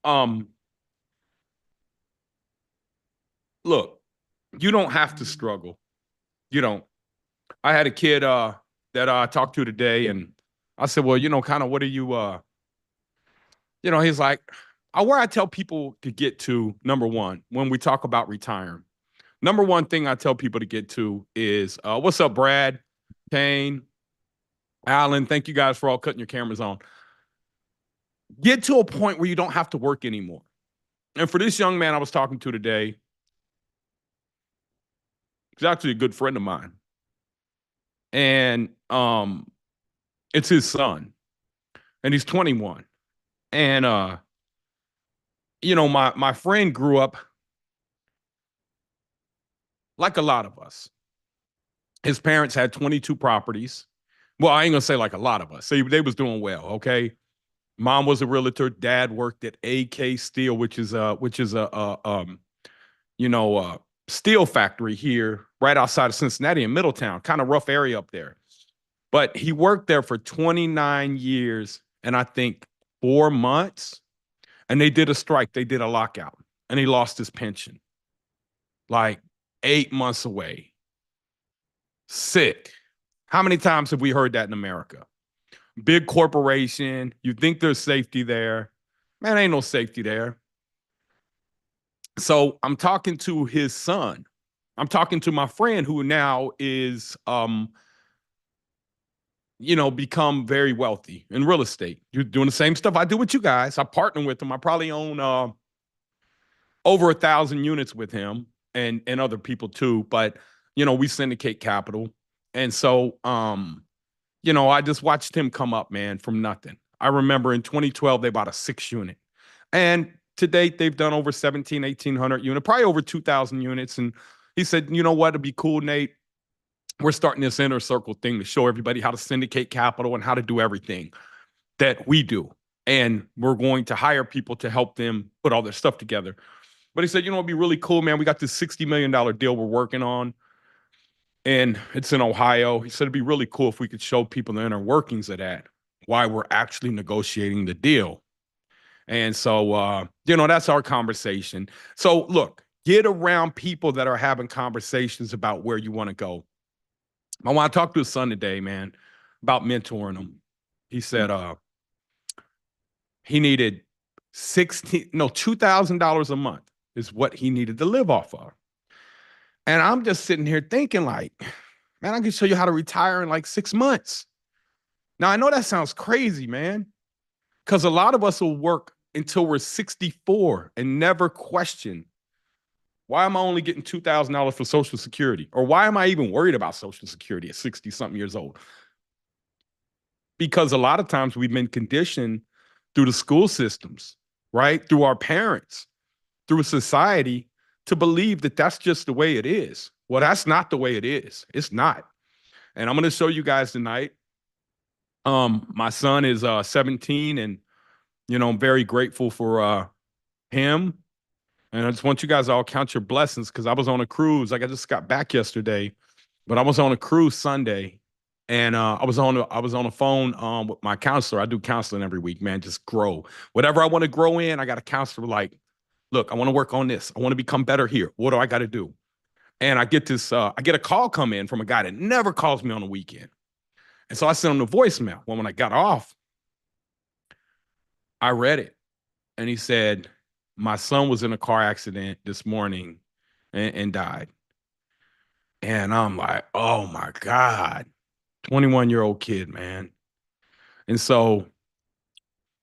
Um, Look, you don't have to struggle. You don't. I had a kid that I talked to today, and I said, well, kind of what are you he's like, where I tell people to get to, number one, when we talk about retiring. Number one thing I tell people to get to is what's up, Brad, Kane, Alan? Thank you guys for all cutting your cameras on. Get to a point where you don't have to work anymore. And for this young man I was talking to today, he's actually a good friend of mine. And it's his son. And he's 21. And my friend grew up like a lot of us. His parents had 22 properties. Well, I ain't gonna say like a lot of us. They was doing well, okay? Mom was a realtor. Dad worked at AK Steel, which is a steel factory here right outside of Cincinnati in Middletown, kind of rough area up there. But he worked there for 29 years and I think 4 months. And they did a strike, they did a lockout, and he lost his pension. Like 8 months away. Sick. How many times have we heard that in America? Big corporation, you think there's safety there. Man, ain't no safety there. So I'm talking to his son. I'm talking to my friend who now is become very wealthy in real estate. You're doing the same stuff I do with you guys. I partner with him. I probably own over 1,000 units with him and other people too. But we syndicate capital, and so I just watched him come up, man, from nothing. I remember in 2012 they bought a 6 unit, and to date they've done over 17, 1,800 units, probably over 2,000 units. And he said, you know what, it'd be cool, Nate. We're starting this inner circle thing to show everybody how to syndicate capital and how to do everything that we do. And we're going to hire people to help them put all their stuff together. But he said, it'd be really cool, man. We got this $60 million deal we're working on, and it's in Ohio. He said it'd be really cool if we could show people the inner workings of that, why we're actually negotiating the deal. And so, that's our conversation. So, look, get around people that are having conversations about where you want to go. I want to talk to his son today, man, about mentoring him. He said he needed $2,000 a month is what he needed to live off of. And I'm just sitting here thinking like, man, I can show you how to retire in like 6 months. Now, I know that sounds crazy, man, because a lot of us will work until we're 64 and never question, why am I only getting $2,000 for Social Security? Or why am I even worried about Social Security at 60 something years old? Because a lot of times we've been conditioned through the school systems, right? Through our parents, through society, to believe that that's just the way it is. Well, that's not the way it is. It's not. And I'm going to show you guys tonight. My son is 17, and I'm very grateful for him. And I just want you guys to all count your blessings, because I was on a cruise. Like, I just got back yesterday, but I was on a cruise Sunday, and I was on a phone with my counselor. I do counseling every week, man. Just grow. Whatever I want to grow in, I got a counselor like, look, I want to work on this. I want to become better here. What do I got to do? And I get a call come in from a guy that never calls me on the weekend. And so I sent him the voicemail. Well, when I got off, I read it. And he said, my son was in a car accident this morning and died. And I'm like, oh my God, 21-year-old kid, man. And so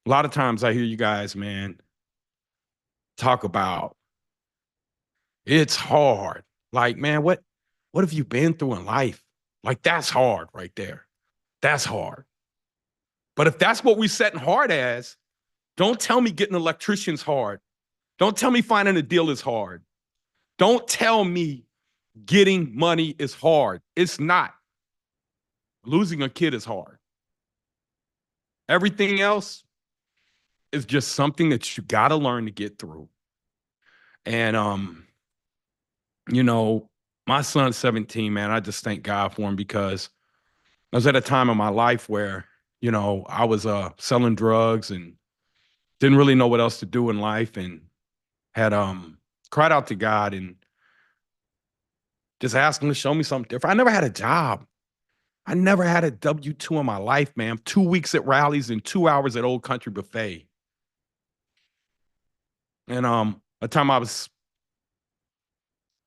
a lot of times I hear you guys, man, talk about it's hard. Like, man, what have you been through in life? Like, that's hard right there. That's hard. But if that's what we setting hard as, don't tell me getting an electrician's hard. Don't tell me finding a deal is hard. Don't tell me getting money is hard. It's not. Losing a kid is hard. Everything else is just something that you got to learn to get through. And my son's 17, man. I just thank God for him, because I was at a time in my life where, I was selling drugs and didn't really know what else to do in life, and had cried out to God and just asked him to show me something different. I never had a job. I never had a W-2 in my life, man. 2 weeks at rallies and 2 hours at Old Country Buffet. And by the time I was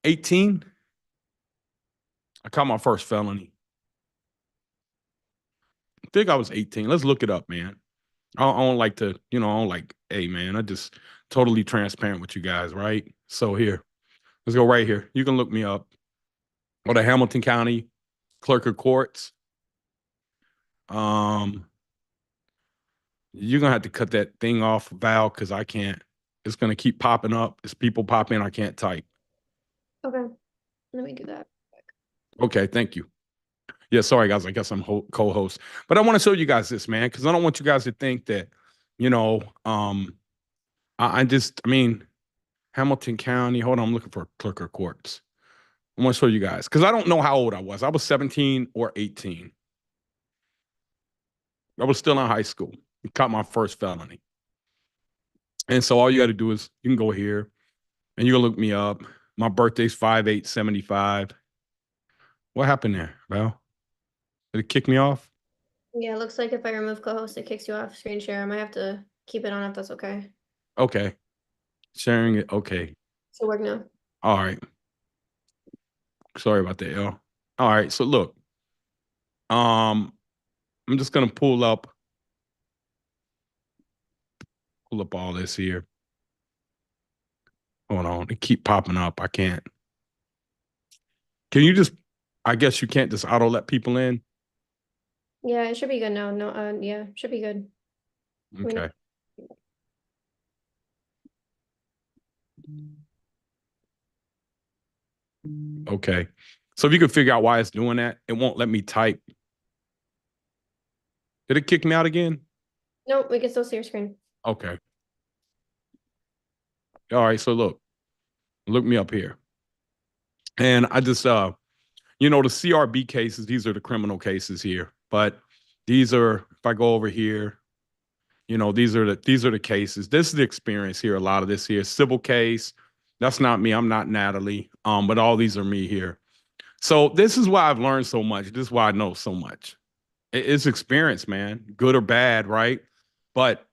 18, I caught my first felony. I think I was 18. Let's look it up, man. I don't like to, I don't like, hey, man, I just totally transparent with you guys, right? So here, let's go right here. You can look me up. Or the Hamilton County Clerk of Courts. You're gonna have to cut that thing off, Val, because I can't. It's gonna keep popping up. As people pop in, I can't type. Okay, let me do that. Okay, thank you. Yeah, sorry guys. I guess I'm co-host, but I want to show you guys this, man, because I don't want you guys to think that, you know, I mean, Hamilton County. Hold on, I'm looking for Clerk of Courts. I want to show you guys because I don't know how old I was. I was 17 or 18. I was still in high school. I caught my first felony. And so all you got to do is you can go here and you can look me up. My birthday's 5/8/75. What happened there, Val? Did it kick me off? Yeah, it looks like if I remove co-host, it kicks you off screen share. I might have to keep it on if that's okay. Okay. Sharing it. Okay. Should work now. All right. Sorry about that, y'all. All right. So look, I'm just gonna pull up all this here. Hold on. It keep popping up. I can't. Can you just, I guess you can't just auto let people in? Yeah, it should be good now. No, yeah, should be good. Okay. Okay. So if you could figure out why it's doing that, it won't let me type. Did it kick me out again? No, we can still see your screen. Okay. All right. So look me up here. And I just, the CRB cases, these are the criminal cases here. But these are, if I go over here, these are the cases. This is the experience here. A lot of this here, civil case. That's not me. I'm not Natalie. But all these are me here. So this is why I've learned so much. This is why I know so much. It's experience, man, good or bad, right? But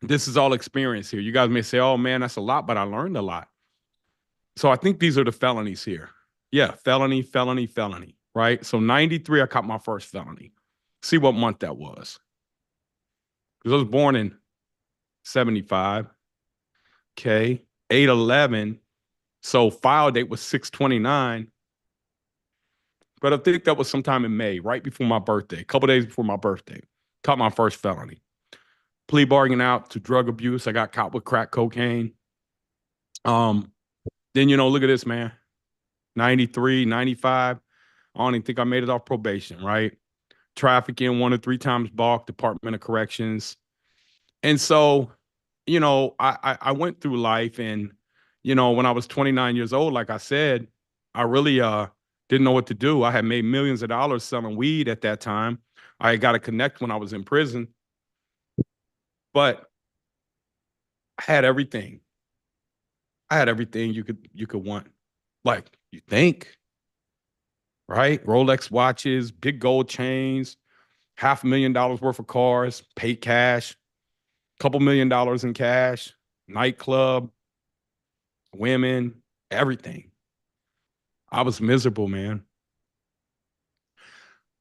this is all experience here. You guys may say, oh man, that's a lot, but I learned a lot. So I think these are the felonies here. Yeah, felony, felony, felony, right? So 93, I caught my first felony. See what month that was. Because I was born in 75. Okay. 8/11. So file date was 6/29. But I think that was sometime in May, right before my birthday, a couple days before my birthday. Caught my first felony. Plea bargain out to drug abuse. I got caught with crack cocaine. Then, look at this, man. 93, 95. I don't even think I made it off probation, right? Trafficking 1 to 3 times bulk, Department of Corrections. And so, I went through life and, when I was 29 years old, like I said, I really didn't know what to do. I had made millions of dollars selling weed at that time. I got to connect when I was in prison, but I had everything. I had everything you could want. Like you think, right? Rolex watches, big gold chains, $500,000 worth of cars, paid cash, couple $1,000,000 in cash, nightclub, women, everything. I was miserable, man.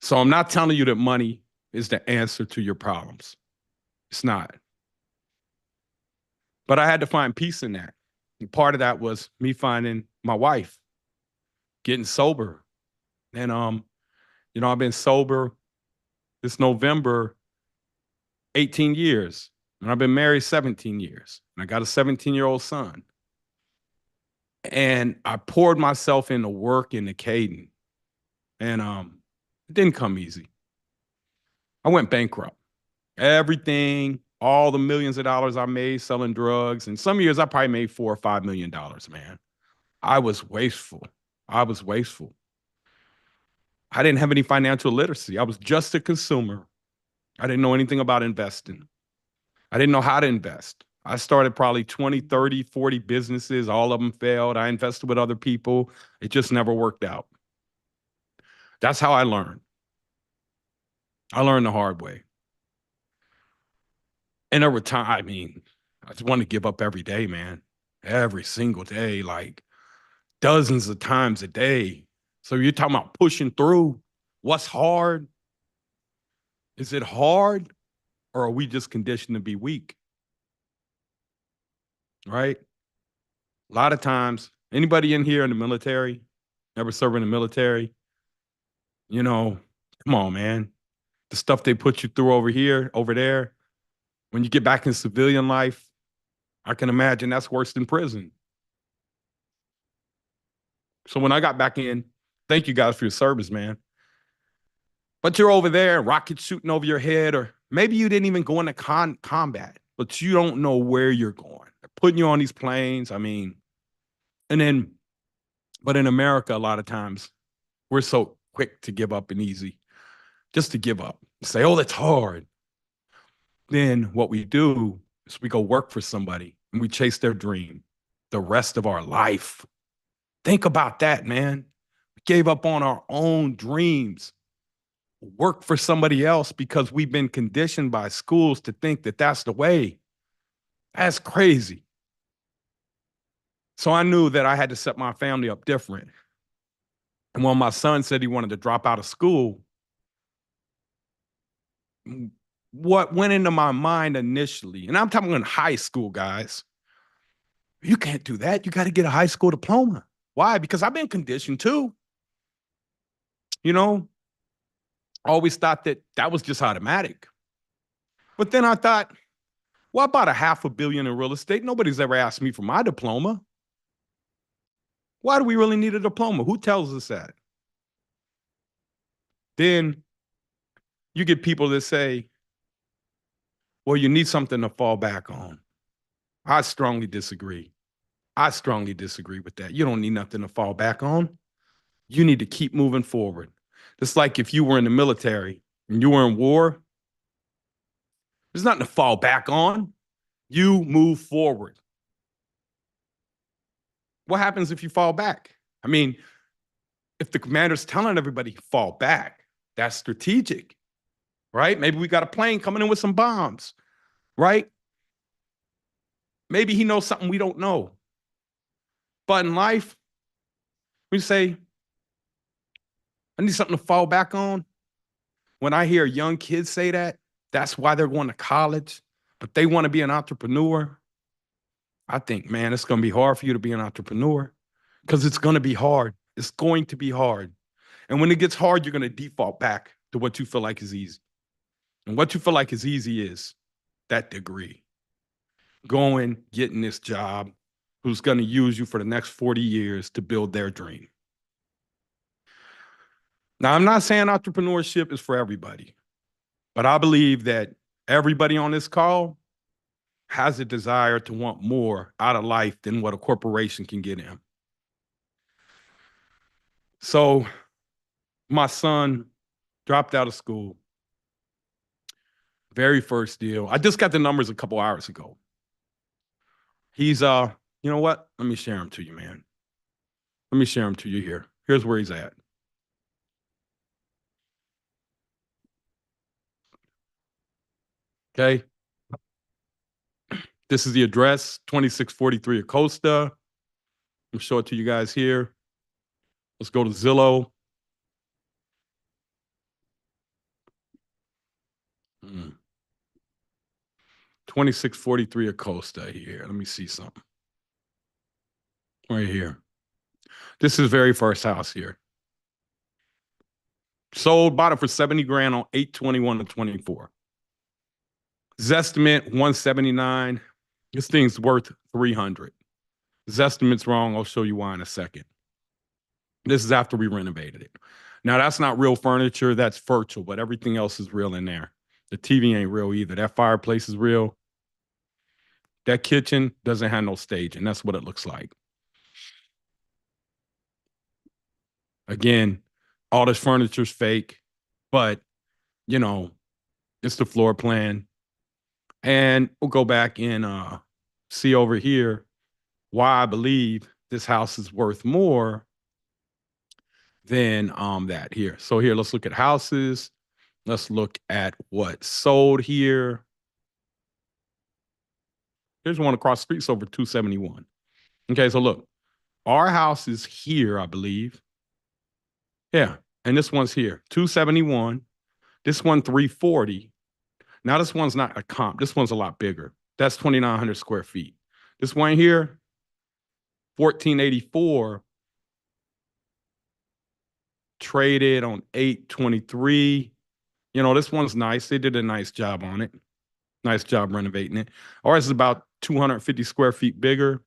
So I'm not telling you that money is the answer to your problems. It's not. But I had to find peace in that. And part of that was me finding my wife, getting sober. And I've been sober this November 18 years. And I've been married 17 years. And I got a 17-year-old son. And I poured myself into work into Caden. And it didn't come easy. I went bankrupt. Everything, all the millions of dollars I made selling drugs. And some years I probably made $4 or $5 million, man. I was wasteful. I was wasteful. I didn't have any financial literacy. I was just a consumer. I didn't know anything about investing. I didn't know how to invest. I started probably 20, 30, 40 businesses. All of them failed. I invested with other people. It just never worked out. That's how I learned. I learned the hard way. And over time, I mean, I just want to give up every day, man. Every single day, like dozens of times a day. So you're talking about pushing through. What's hard? Is it hard or are we just conditioned to be weak? Right? A lot of times, anybody in here in the military, ever serve in the military, you know, come on, man. The stuff they put you through over here, over there, when you get back in civilian life, I can imagine that's worse than prison. So when I got back in, thank you guys for your service, man. But you're over there, rockets shooting over your head, or maybe you didn't even go into combat, but you don't know where you're going. They're putting you on these planes. I mean, and then, but in America, a lot of times we're so quick to give up and easy, just to give up. Say, oh, that's hard. Then what we do is we go work for somebody and we chase their dream the rest of our life. Think about that, man. We gave up on our own dreams, work for somebody else because we've been conditioned by schools to think that that's the way. That's crazy. So I knew that I had to set my family up different. And when my son said he wanted to drop out of school, what went into my mind initially, and I'm talking in high school, guys, you can't do that. You got to get a high school diploma. Why? Because I've been conditioned too. You know, I always thought that that was just automatic. But then I thought, well, about $500 million in real estate. Nobody's ever asked me for my diploma. Why do we really need a diploma? Who tells us that? Then you get people that say, well, you need something to fall back on. I strongly disagree. I strongly disagree with that. You don't need nothing to fall back on. You need to keep moving forward. It's like if you were in the military and you were in war, there's nothing to fall back on. You move forward. What happens if you fall back? I mean, if the commander's telling everybody fall back, that's strategic, right? Maybe we got a plane coming in with some bombs, right? Maybe he knows something we don't know. But in life, we say, I need something to fall back on. When I hear young kids say that, that's why they're going to college, but they want to be an entrepreneur. I think, man, it's going to be hard for you to be an entrepreneur because it's going to be hard. It's going to be hard. And when it gets hard, you're going to default back to what you feel like is easy. And what you feel like is easy is that degree. Going, getting this job, who's going to use you for the next 40 years to build their dream. Now, I'm not saying entrepreneurship is for everybody, but I believe that everybody on this call has a desire to want more out of life than what a corporation can get him. So my son dropped out of school. Very first deal. I just got the numbers a couple hours ago. He's you know what? Let me share him to you, man. Let me share him to you here. Here's where he's at. Okay. This is the address, 2643 Acosta. I'll show it to you guys here. Let's go to Zillow. 2643 Acosta here. Let me see something. Right here. This is his very first house here. Sold, bought it for 70 grand on 8/21 of 24. Zestimate 179. This thing's worth 300. Zestimate's wrong. I'll show you why in a second. This is after we renovated it. Now, that's not real furniture. That's virtual, but everything else is real in there. The TV ain't real either. That fireplace is real. That kitchen doesn't have no stage, and that's what it looks like. Again, all this furniture's fake, but, you know, it's the floor plan. And we'll go back and see over here why I believe this house is worth more than that here. So here, let's look at houses. Let's look at what sold here. Here's one across the street, it's over 271. Okay, so look, our house is here, I believe. Yeah, and this one's here, 271. This one, 340. Now this one's not a comp. This one's a lot bigger. That's 2,900 square feet. This one here, 1484, traded on 823. You know, this one's nice. They did a nice job on it. Nice job renovating it. Ours is about 250 square feet bigger.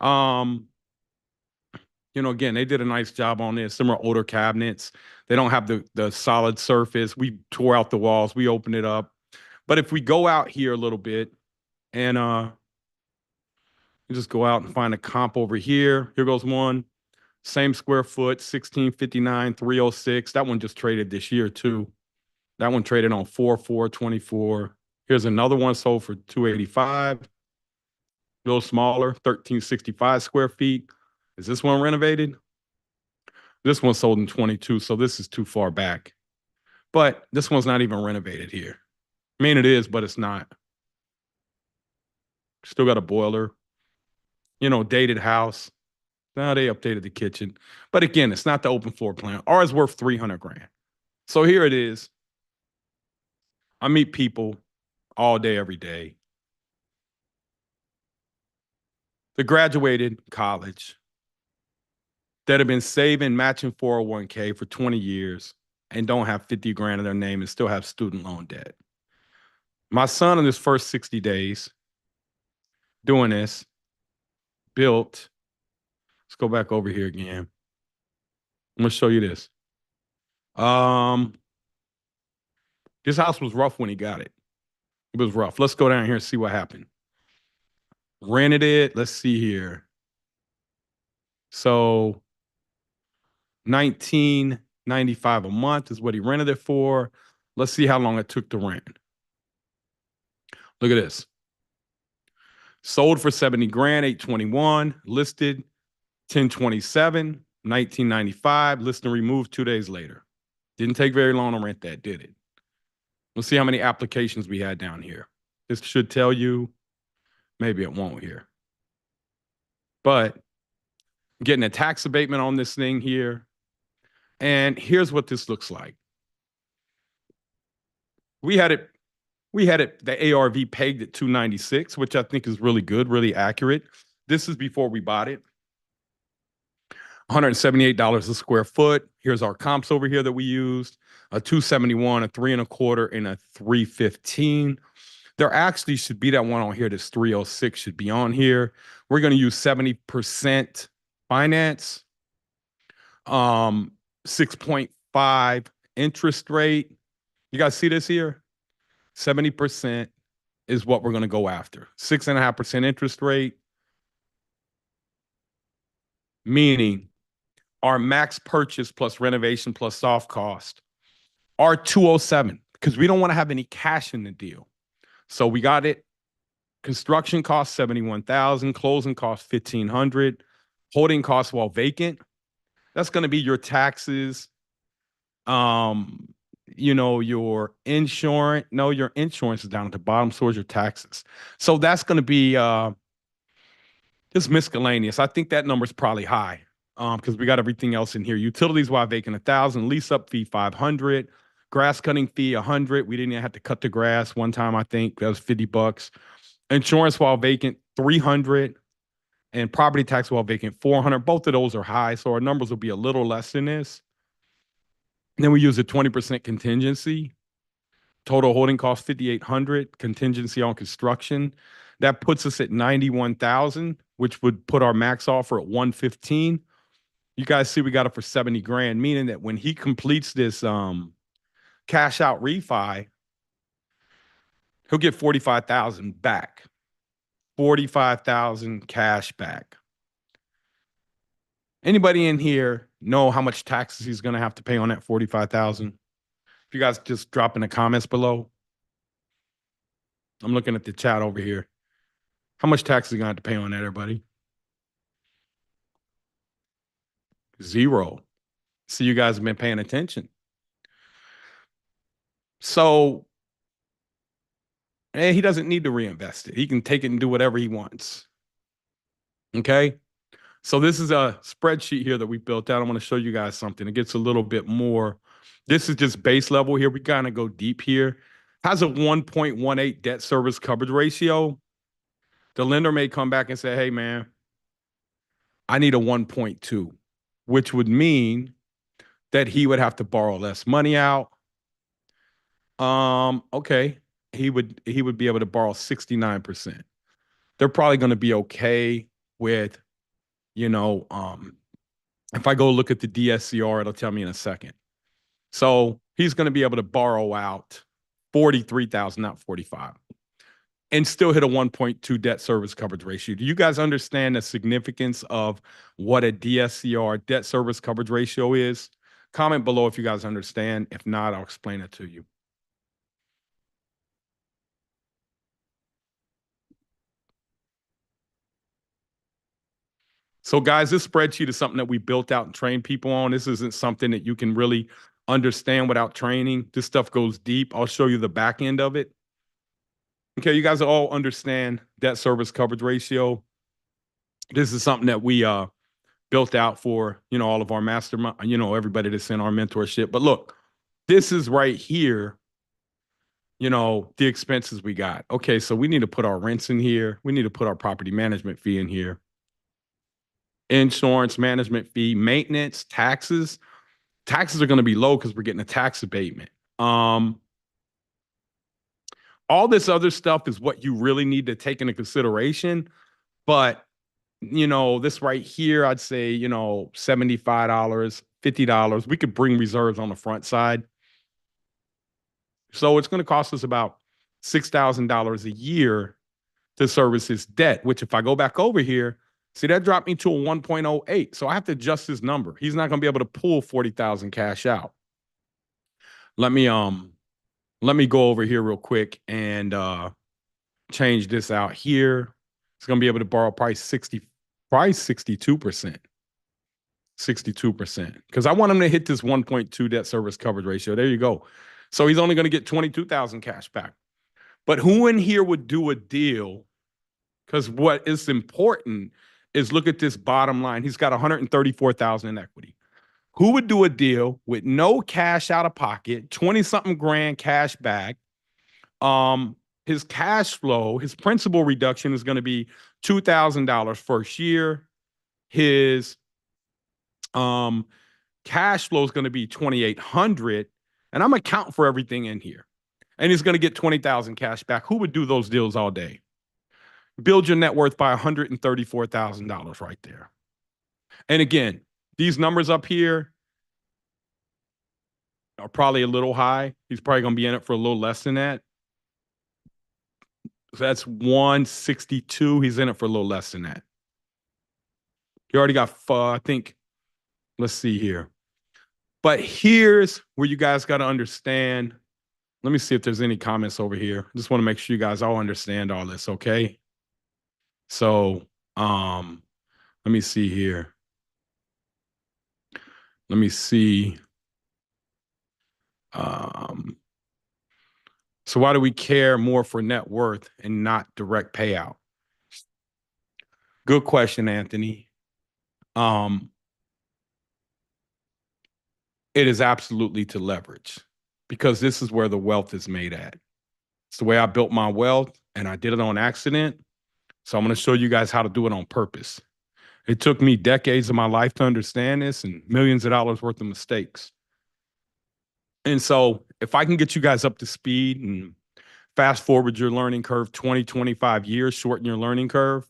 You know, again, they did a nice job on this. Some are older cabinets. They don't have the solid surface. We tore out the walls. We opened it up. But if we go out here a little bit and you just go out and find a comp over here. Here goes one. Same square foot, 1659, 306. That one just traded this year too. That one traded on 4/4/24. Here's another one sold for 285. A little smaller, 1365 square feet. Is this one renovated? This one sold in 22, so this is too far back. But this one's not even renovated here. I mean, it is, but it's not. Still got a boiler. You know, dated house. Now they updated the kitchen. But again, it's not the open floor plan. Ours worth 300 grand. So here it is. I meet people all day, every day. They graduated college that have been saving matching 401k for 20 years and don't have 50 grand in their name and still have student loan debt. My son in his first 60 days doing this built, let's go back over here again. I'm gonna show you this. This house was rough when he got it. It was rough. Let's go down here and see what happened. Rented it. Let's see here. So 1995 a month is what he rented it for. Let's see how long it took to rent. Look at this. Sold for 70 grand, 821. Listed 1027, 1995. Listing removed 2 days later. Didn't take very long to rent that, did it? Let's see how many applications we had down here. This should tell you. Maybe it won't here. But getting a tax abatement on this thing here. And here's what this looks like. We had it, the ARV pegged at 296, which I think is really good, really accurate. This is before we bought it. $178 a square foot. Here's our comps over here that we used. A 271, a 3.25, and a 315. There actually should be that one on here. This 306 should be on here. We're going to use 70% finance, 6.5 interest rate. You guys see this here? 70% is what we're going to go after. 6.5% interest rate, meaning our max purchase plus renovation plus soft cost are 207 because we don't want to have any cash in the deal. So we got it. Construction cost 71,000, closing cost 1,500, holding costs while vacant. That's going to be your taxes. You know, your insurance. No, your insurance is down at the bottom. So is your taxes. So that's going to be just miscellaneous. I think that number is probably high because we got everything else in here. Utilities while vacant 1,000, lease up fee 500. Grass cutting fee 100. We didn't even have to cut the grass one time. I think that was $50. Insurance while vacant 300, and property tax while vacant 400. Both of those are high, so our numbers will be a little less than this. And then we use a 20% contingency. Total holding cost 5,800. Contingency on construction. That puts us at 91,000, which would put our max offer at 115. You guys see we got it for 70 grand, meaning that when he completes this cash out refi, he'll get 45,000 back. 45,000 cash back. Anybody in here know how much taxes he's going to have to pay on that 45,000? If you guys just drop in the comments below. I'm looking at the chat over here. How much tax is he going to have to pay on that, everybody? 0. See, you guys have been paying attention. So, he doesn't need to reinvest it. He can take it and do whatever he wants. Okay. So this is a spreadsheet here that we built out. I want to show you guys something. It gets a little bit more. This is just base level here. We kind of go deep here. Has a 1.18 debt service coverage ratio. The lender may come back and say, hey, man, I need a 1.2, which would mean that he would have to borrow less money out. Okay. He would be able to borrow 69%. They're probably going to be okay with, if I go look at the DSCR, it'll tell me in a second. So he's going to be able to borrow out 43,000, not 45, and still hit a 1.2 debt service coverage ratio. Do you guys understand the significance of what a DSCR, debt service coverage ratio, is? Comment below if you guys understand. If not, I'll explain it to you. So guys, this spreadsheet is something that we built out and trained people on. This isn't something that you can really understand without training. This stuff goes deep. I'll show you the back end of it. Okay, you guys all understand debt service coverage ratio. This is something that we built out for, all of our mastermind, everybody that's in our mentorship. But look, this is right here, the expenses we got. Okay, so we need to put our rents in here. We need to put our property management fee in here. Insurance, management fee, maintenance, taxes. Taxes are going to be low because we're getting a tax abatement. All this other stuff is what you really need to take into consideration. But, this right here, I'd say, $75, $50. We could bring reserves on the front side. So it's going to cost us about $6,000 a year to service his debt, which if I go back over here, see, that dropped me to a 1.08. So I have to adjust his number. He's not going to be able to pull 40,000 cash out. Let me go over here real quick and change this out here. It's going to be able to borrow probably 62%. 62%. Because I want him to hit this 1.2 debt service coverage ratio. There you go. So he's only going to get 22,000 cash back. But who in here would do a deal? Because what is important is look at this bottom line. He's got 134,000 in equity. Who would do a deal with no cash out of pocket, 20-something grand cash back? His cash flow, his principal reduction is going to be $2,000 first year. His cash flow is going to be $2,800, and I'm accounting for everything in here. And he's going to get 20,000 cash back. Who would do those deals all day? Build your net worth by $134,000 right there. And again, these numbers up here are probably a little high. He's probably going to be in it for a little less than that. So that's 162. He's in it for a little less than that. You already got, I think, let's see here. But here's where you guys got to understand. Let me see if there's any comments over here. I just want to make sure you guys all understand all this, okay? So, let me see here. Let me see. So why do we care more for net worth and not direct payout? Good question, Anthony. It is absolutely to leverage, because this is where the wealth is made at. It's the way I built my wealth, and I did it on accident. So I'm going to show you guys how to do it on purpose. It took me decades of my life to understand this and millions of dollars worth of mistakes. And so if I can get you guys up to speed and fast forward your learning curve 20, 25 years, shorten your learning curve,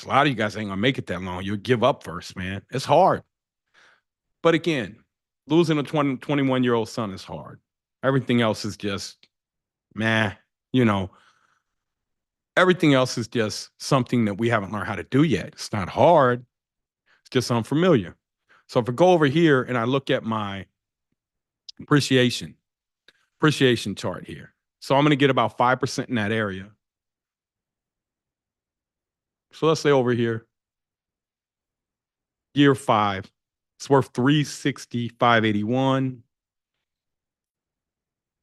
a lot of you guys ain't going to make it that long. You'll give up first, man. It's hard. But again, losing a 21-year-old son is hard. Everything else is just, meh, everything else is just something that we haven't learned how to do yet. It's not hard. It's just unfamiliar. So if I go over here and I look at my appreciation chart here. So I'm going to get about 5% in that area. So let's say over here, year 5, it's worth 360, 581.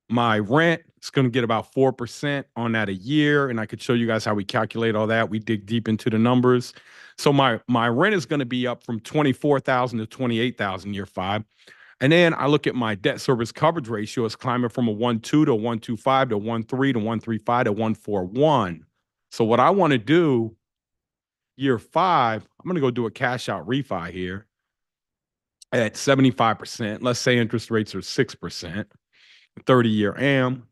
My rent is going to get about 4% on that a year. And I could show you guys how we calculate all that. We dig deep into the numbers. So my rent is going to be up from 24,000 to 28,000 year 5. And then I look at my debt service coverage ratio. It's climbing from a 1.2 to a 1.25 to 1.3 to 1.35 to 1.41. So what I want to do year 5, I'm going to go do a cash out refi here at 75%. Let's say interest rates are 6%, 30-year AM.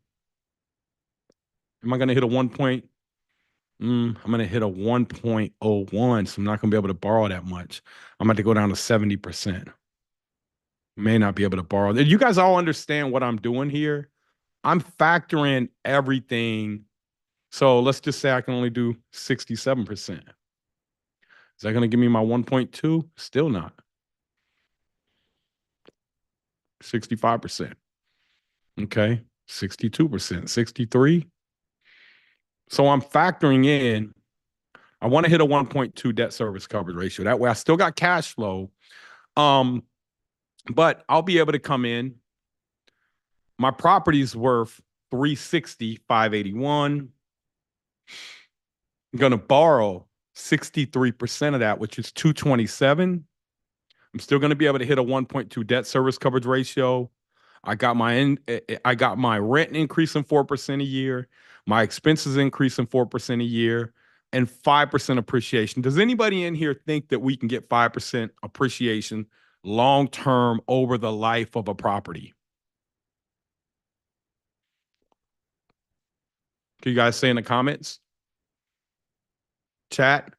Am I going to hit a 1 point? I'm going to hit a 1.01. So I'm not going to be able to borrow that much. I'm going to go down to 70%. May not be able to borrow. You guys all understand what I'm doing here? I'm factoring everything. So let's just say I can only do 67%. Is that going to give me my 1.2? Still not. 65%. Okay. 62%, 63. So I'm factoring in, I want to hit a 1.2 debt service coverage ratio. That way I still got cash flow. But I'll be able to come in. My property's worth 360, 581. I'm going to borrow 63% of that, which is 227. I'm still going to be able to hit a 1.2 debt service coverage ratio. I got my rent increasing 4% a year, my expenses increasing 4% a year, and 5% appreciation. Does anybody in here think that we can get 5% appreciation long term over the life of a property? Can you guys say in the comments? Chat?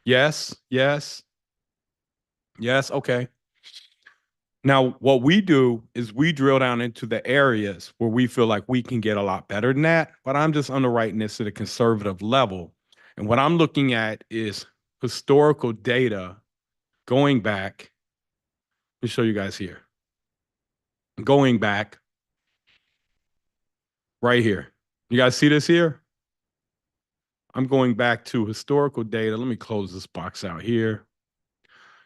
Yes, yes, yes. Okay. Now, what we do is we drill down into the areas where we feel like we can get a lot better than that, but I'm just underwriting this at a conservative level. And what I'm looking at is historical data going back. Let me show you guys here. Going back right here. You guys see this here? I'm going back to historical data. Let me close this box out here.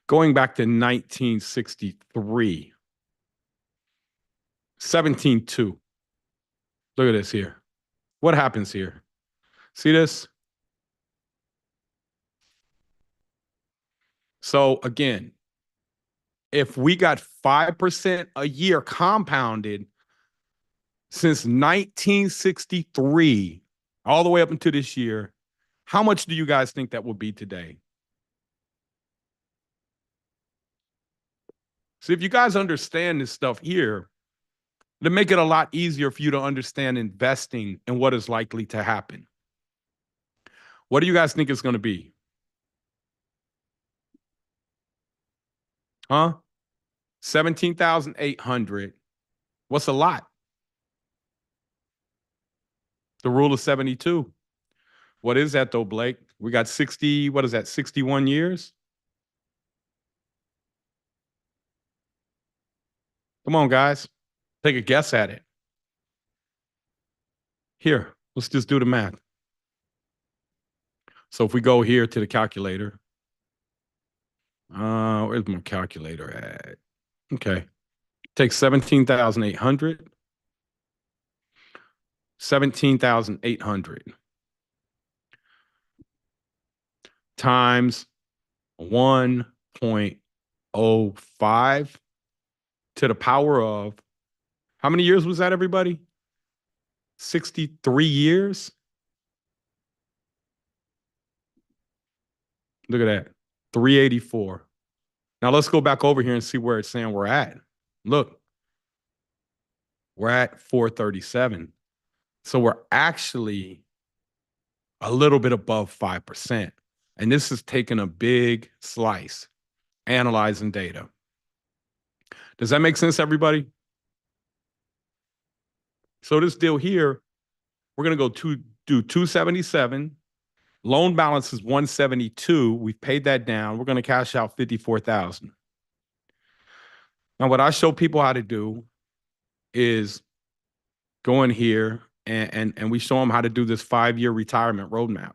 Going back to 1963. 17.2. Look at this here. What happens here? See this? So again, if we got 5% a year compounded since 1963 all the way up into this year, how much do you guys think that will be today? So if you guys understand this stuff here, it'll make it a lot easier for you to understand investing and what is likely to happen. What do you guys think it's going to be? Huh? 17,800. What's a lot? The rule of 72. What is that though, Blake? We got 60, what is that, 61 years? Come on, guys. Take a guess at it. Here, let's just do the math. So if we go here to the calculator, where's my calculator at? Okay. Take 17,800. 17,800 times 1.05 to the power of, how many years was that, everybody? 63 years? Look at that, 384. Now let's go back over here and see where it's saying we're at. Look, we're at 437. So we're actually a little bit above 5%. And this is taking a big slice, analyzing data. Does that make sense, everybody? So this deal here, we're going to go do 277. Loan balance is 172. We've paid that down. We're going to cash out 54,000. Now, what I show people how to do is go in here and we show them how to do this 5-year retirement roadmap.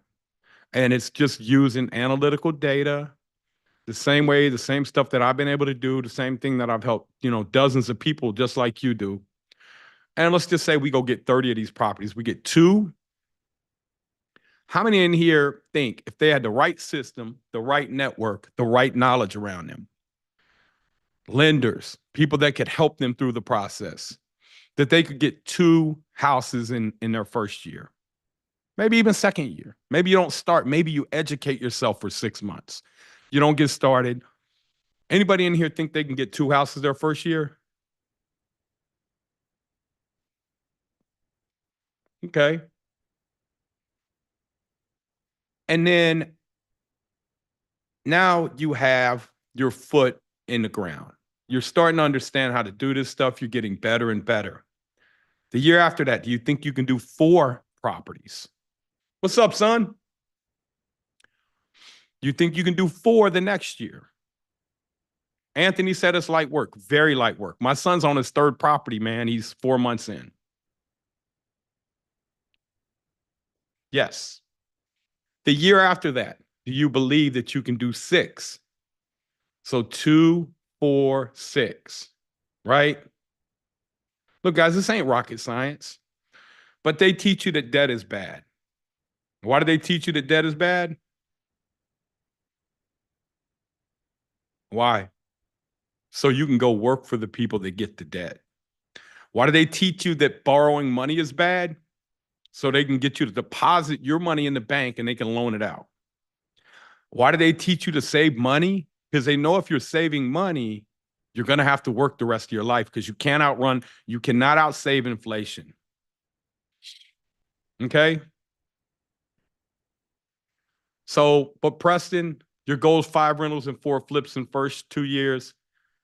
And it's just using analytical data, the same way, the same stuff that I've been able to do, the same thing that I've helped, dozens of people just like you do. And let's just say we go get 30 of these properties. We get 2. How many in here think if they had the right system, the right network, the right knowledge around them, lenders, people that could help them through the process, that they could get 2 houses in their first year, maybe even second year? Maybe you don't start. Maybe you educate yourself for 6 months. You don't get started. Anybody in here think they can get 2 houses their first year? Okay. And then now you have your foot in the ground. You're starting to understand how to do this stuff. You're getting better and better. The year after that, do you think you can do 4 properties? What's up, son? You think you can do 4 the next year? Anthony said it's light work, very light work. My son's on his 3rd property, man. He's 4 months in. Yes. The year after that, do you believe that you can do 6? So 2, 4, 6, right? Look, guys, this ain't rocket science, but they teach you that debt is bad. Why do they teach you that debt is bad? Why? So you can go work for the people that get the debt. Why do they teach you that borrowing money is bad? So they can get you to deposit your money in the bank and they can loan it out. Why do they teach you to save money? Because they know if you're saving money, you're going to have to work the rest of your life because you cannot outsave inflation. Okay? So, but Preston, your goal is 5 rentals and 4 flips in first 2 years.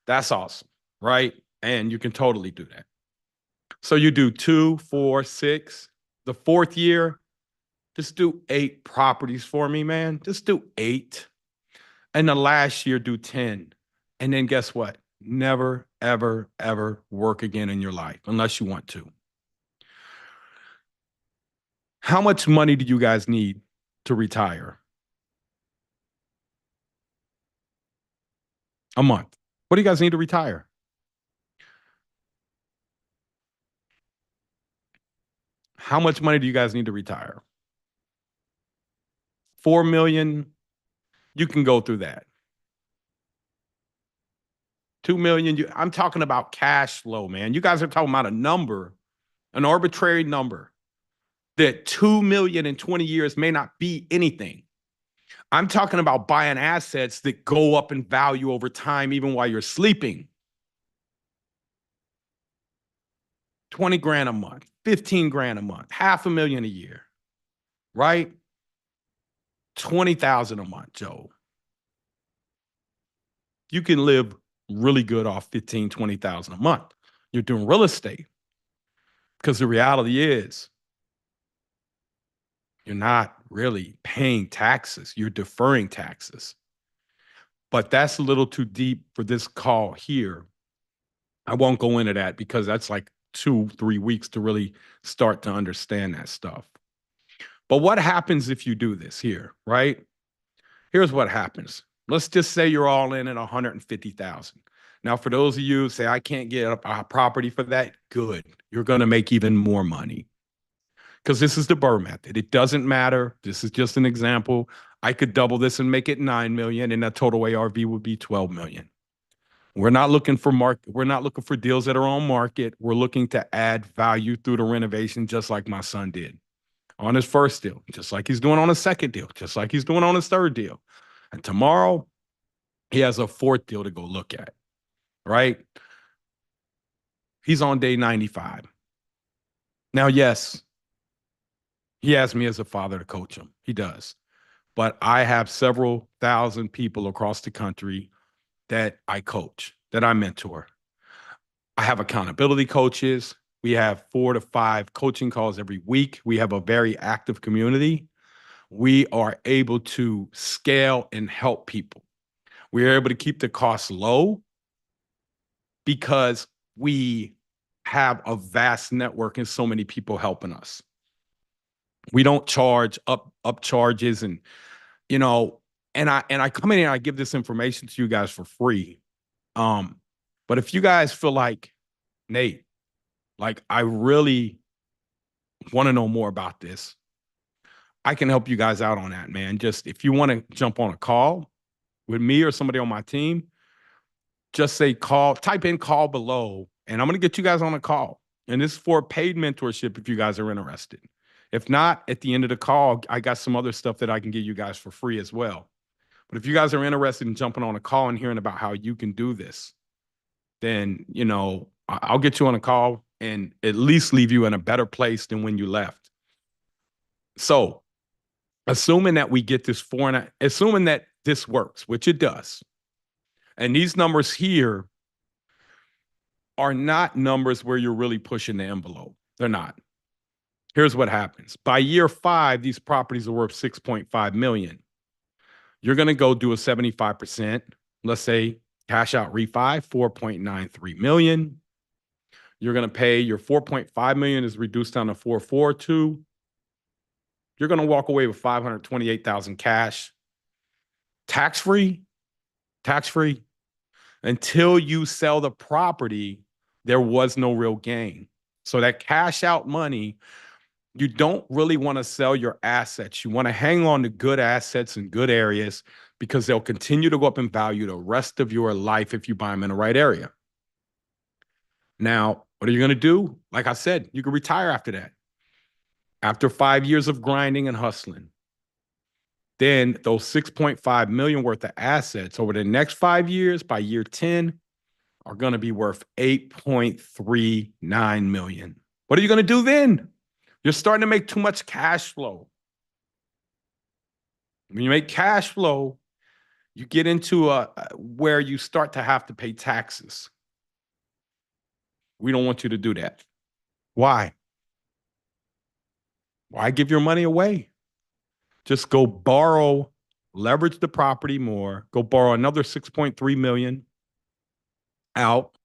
That's awesome, right? And you can totally do that. So you do 2, 4, 6. The 4th year, just do 8 properties for me, man. Just do 8. And the last year, do 10. And then guess what? Never, ever, ever work again in your life unless you want to. How much money do you guys need to retire? A month. What do you guys need to retire? How much money do you guys need to retire? 4 million. You can go through that. 2 million. I'm talking about cash flow, man. You guys are talking about a number, an arbitrary number, that 2 million in 20 years may not be anything. I'm talking about buying assets that go up in value over time, even while you're sleeping. 20 grand a month, 15 grand a month, $500,000 a year, right? 20,000 a month, Joe. You can live really good off 15, 20,000 a month. You're doing real estate. Because the reality is, you're not really paying taxes. You're deferring taxes. But that's a little too deep for this call here. I won't go into that because that's like 2-3 weeks to really start to understand that stuff. But what happens if you do this here, right? Here's what happens. Let's just say you're all in at 150,000. Now, for those of you who say, I can't get a property for that, good. You're going to make even more money. Because this is the BRRRR method. It doesn't matter. This is just an example. I could double this and make it 9 million, and that total ARV would be 12 million. We're not looking for deals that are on market. We're looking to add value through the renovation, just like my son did on his first deal, just like he's doing on his second deal, just like he's doing on his third deal. And tomorrow, he has a 4th deal to go look at, right? He's on day 95. Now, yes, he has me as a father to coach him. He does. But I have several thousand people across the country that I coach, that I mentor. I have accountability coaches. We have 4 to 5 coaching calls every week. We have a very active community. We are able to scale and help people. We are able to keep the costs low because we have a vast network and so many people helping us. We don't charge up charges, and you know, and I come in here and I give this information to you guys for free. But if you guys feel like, Nate, like I really want to know more about this, I can help you guys out on that, man. Just if you want to jump on a call with me or somebody on my team, just say call, type in call below, and I'm going to get you guys on a call. And this is for paid mentorship if you guys are interested. If not, at the end of the call, I got some other stuff that I can give you guys for free as well. But if you guys are interested in jumping on a call and hearing about how you can do this, then, you know, I'll get you on a call and at least leave you in a better place than when you left. So, assuming that we get this assuming that this works, which it does, and these numbers here are not numbers where you're really pushing the envelope. They're not. Here's what happens. By year 5, these properties are worth 6.5 million. You're going to go do a 75%, let's say cash out refi, 4.93 million. You're going to pay your 4.5 million is reduced down to 442. You're going to walk away with 528,000 cash. Tax-free, tax-free. Until you sell the property, there was no real gain. So that cash out money, you don't really want to sell your assets. You want to hang on to good assets in good areas because they'll continue to go up in value the rest of your life if you buy them in the right area. Now, what are you going to do? Like I said, you can retire after that. After 5 years of grinding and hustling, then those 6.5 million worth of assets over the next 5 years, by year 10, are going to be worth 8.39 million. What are you going to do then? You're starting to make too much cash flow. When you make cash flow, you get into where you start to have to pay taxes. We don't want you to do that. Why? Why give your money away? Just go borrow, leverage the property more, go borrow another 6.3 million out,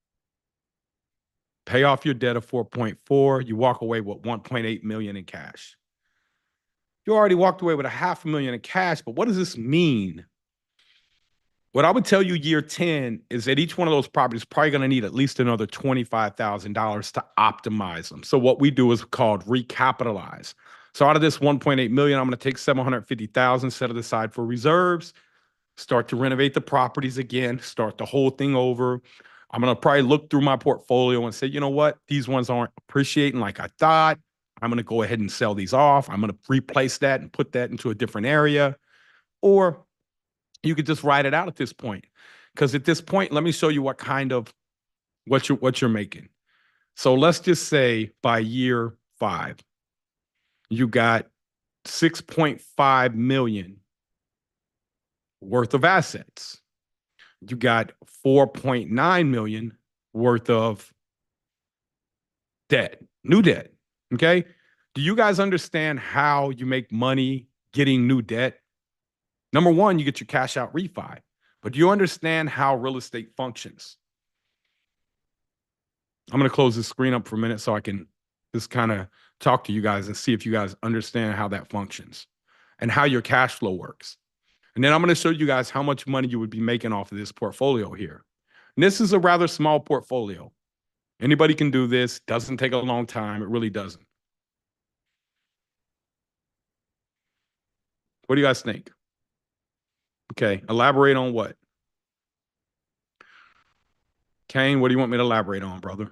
pay off your debt of 4.4, you walk away with 1.8 million in cash. You already walked away with $500,000 in cash, but what does this mean? What I would tell you year 10 is that each one of those properties is probably going to need at least another $25,000 to optimize them. So what we do is called recapitalize. So out of this 1.8 million, I'm going to take 750,000, set it aside for reserves, start to renovate the properties again, start the whole thing over. I'm going to probably look through my portfolio and say, you know what? These ones aren't appreciating like I thought. I'm going to go ahead and sell these off. I'm going to replace that and put that into a different area. Or you could just ride it out at this point. Because at this point, let me show you what kind of what you're making. So let's just say by year 5, you got 6.5 million worth of assets. You got 4.9 million worth of debt, new debt. Okay. Do you guys understand how you make money getting new debt? Number one, you get your cash out refi, but do you understand how real estate functions? I'm going to close this screen up for a minute so I can just kind of talk to you guys and see if you guys understand how that functions and how your cash flow works. And then I'm going to show you guys how much money you would be making off of this portfolio here. And this is a rather small portfolio. Anybody can do this. Doesn't take a long time. It really doesn't. What do you guys think? Okay, elaborate on what? Kane, what do you want me to elaborate on, brother?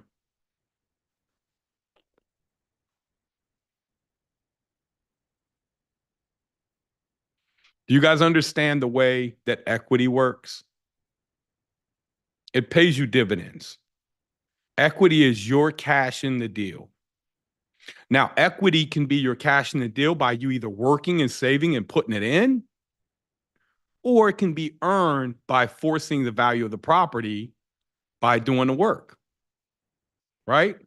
Do you guys understand the way that equity works? It pays you dividends. Equity is your cash in the deal. Now, equity can be your cash in the deal by you either working and saving and putting it in, or it can be earned by forcing the value of the property by doing the work. Right?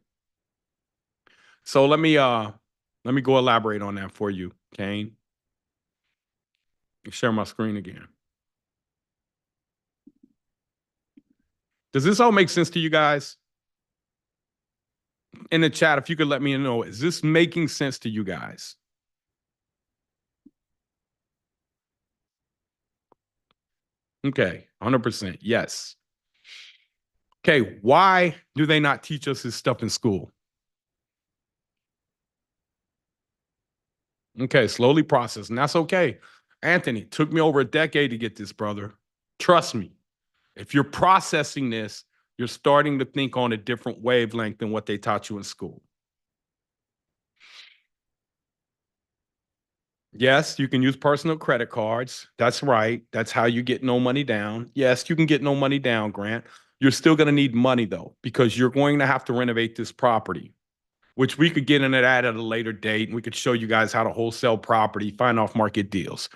So let me go elaborate on that for you, Kane. Share my screen again. Does this all make sense to you guys? In the chat, if you could let me know, is this making sense to you guys? Okay, 100%. Yes. Okay, why do they not teach us this stuff in school? Okay, slowly process, and that's okay. Anthony, took me over a decade to get this, brother. Trust me. If you're processing this, you're starting to think on a different wavelength than what they taught you in school. Yes, you can use personal credit cards. That's right. That's how you get no money down. Yes, you can get no money down, Grant. You're still going to need money though, because you're going to have to renovate this property, which we could get into that at a later date. And we could show you guys how to wholesale property, find off market deals.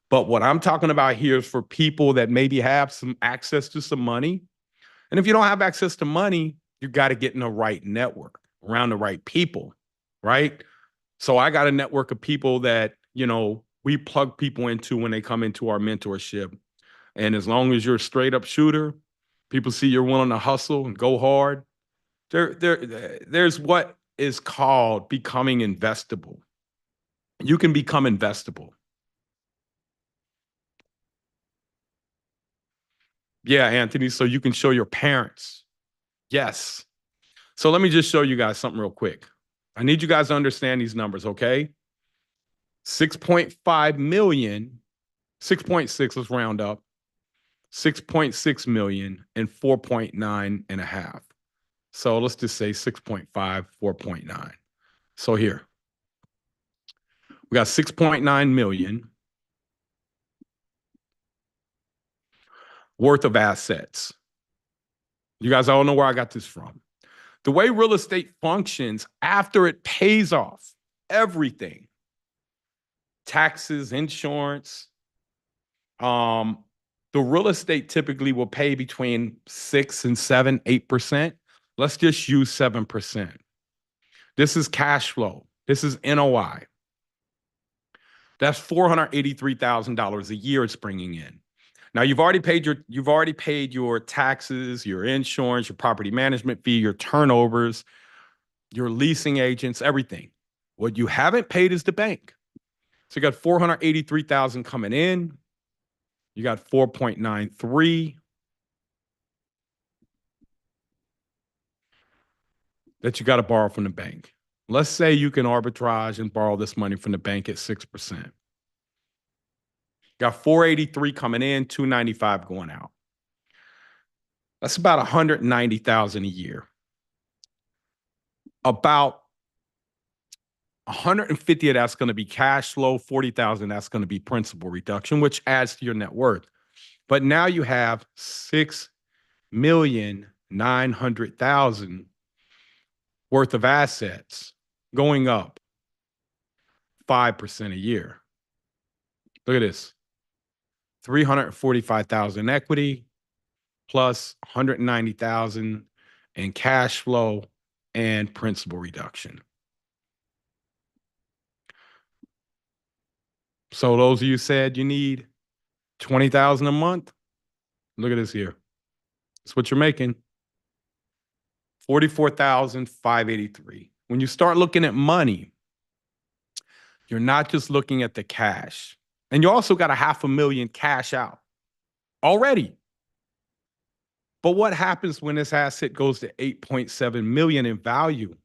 But what I'm talking about here is for people that maybe have some access to some money. And if you don't have access to money, you got to get in the right network around the right people, right? So I got a network of people that, we plug people into when they come into our mentorship. And as long as you're a straight up shooter, people see you're willing to hustle and go hard. There's what is called becoming investable. You can become investable. Yeah, Anthony. So you can show your parents. Yes. So let me just show you guys something real quick. I need you guys to understand these numbers, okay? 6.5 million, 6.6, let's round up, 6.6 million, and 4.9 and a half. So let's just say 6.5, 4.9. So here, we got 6.9 million worth of assets. You guys all know where I got this from. The way real estate functions after it pays off everything, taxes, insurance, the real estate typically will pay between 6 and 7, 8%. Let's just use 7%. This is cash flow. This is NOI. That's $483,000 a year it's bringing in. Now you've already paid your taxes, your insurance, your property management fee, your turnovers, your leasing agents, everything. What you haven't paid is the bank. So you got 483,000 coming in. You got 4.93 that you got to borrow from the bank. Let's say you can arbitrage and borrow this money from the bank at 6%. Got 483 coming in, 295 going out. That's about 190,000 a year. About 150 of that's going to be cash flow, 40,000 that's going to be principal reduction, which adds to your net worth. But now you have 6,900,000 worth of assets going up 5% a year. Look at this. 345,000 equity plus 190,000 in cash flow and principal reduction. So those of you said you need 20,000 a month, look at this here. That's what you're making. 44,583. When you start looking at money, you're not just looking at the cash. And you also got $500,000 cash out already. But what happens when this asset goes to 8.7 million in value?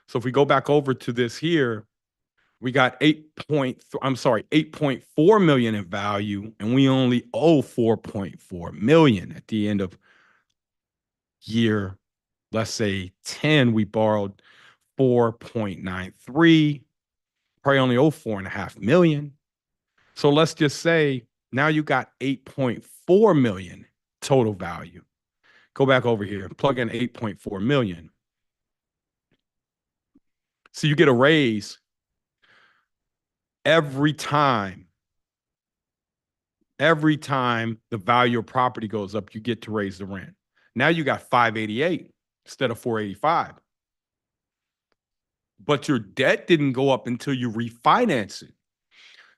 So if we go back over to this here, we got 8.4 million in value, and we only owe 4.4 million at the end of year, let's say 10, we borrowed 4.93, probably only owe 4.5 million. So let's just say now you got 8.4 million total value. Go back over here, plug in 8.4 million. So you get a raise every time the value of property goes up, you get to raise the rent. Now you got 588 instead of 485. But your debt didn't go up until you refinance it.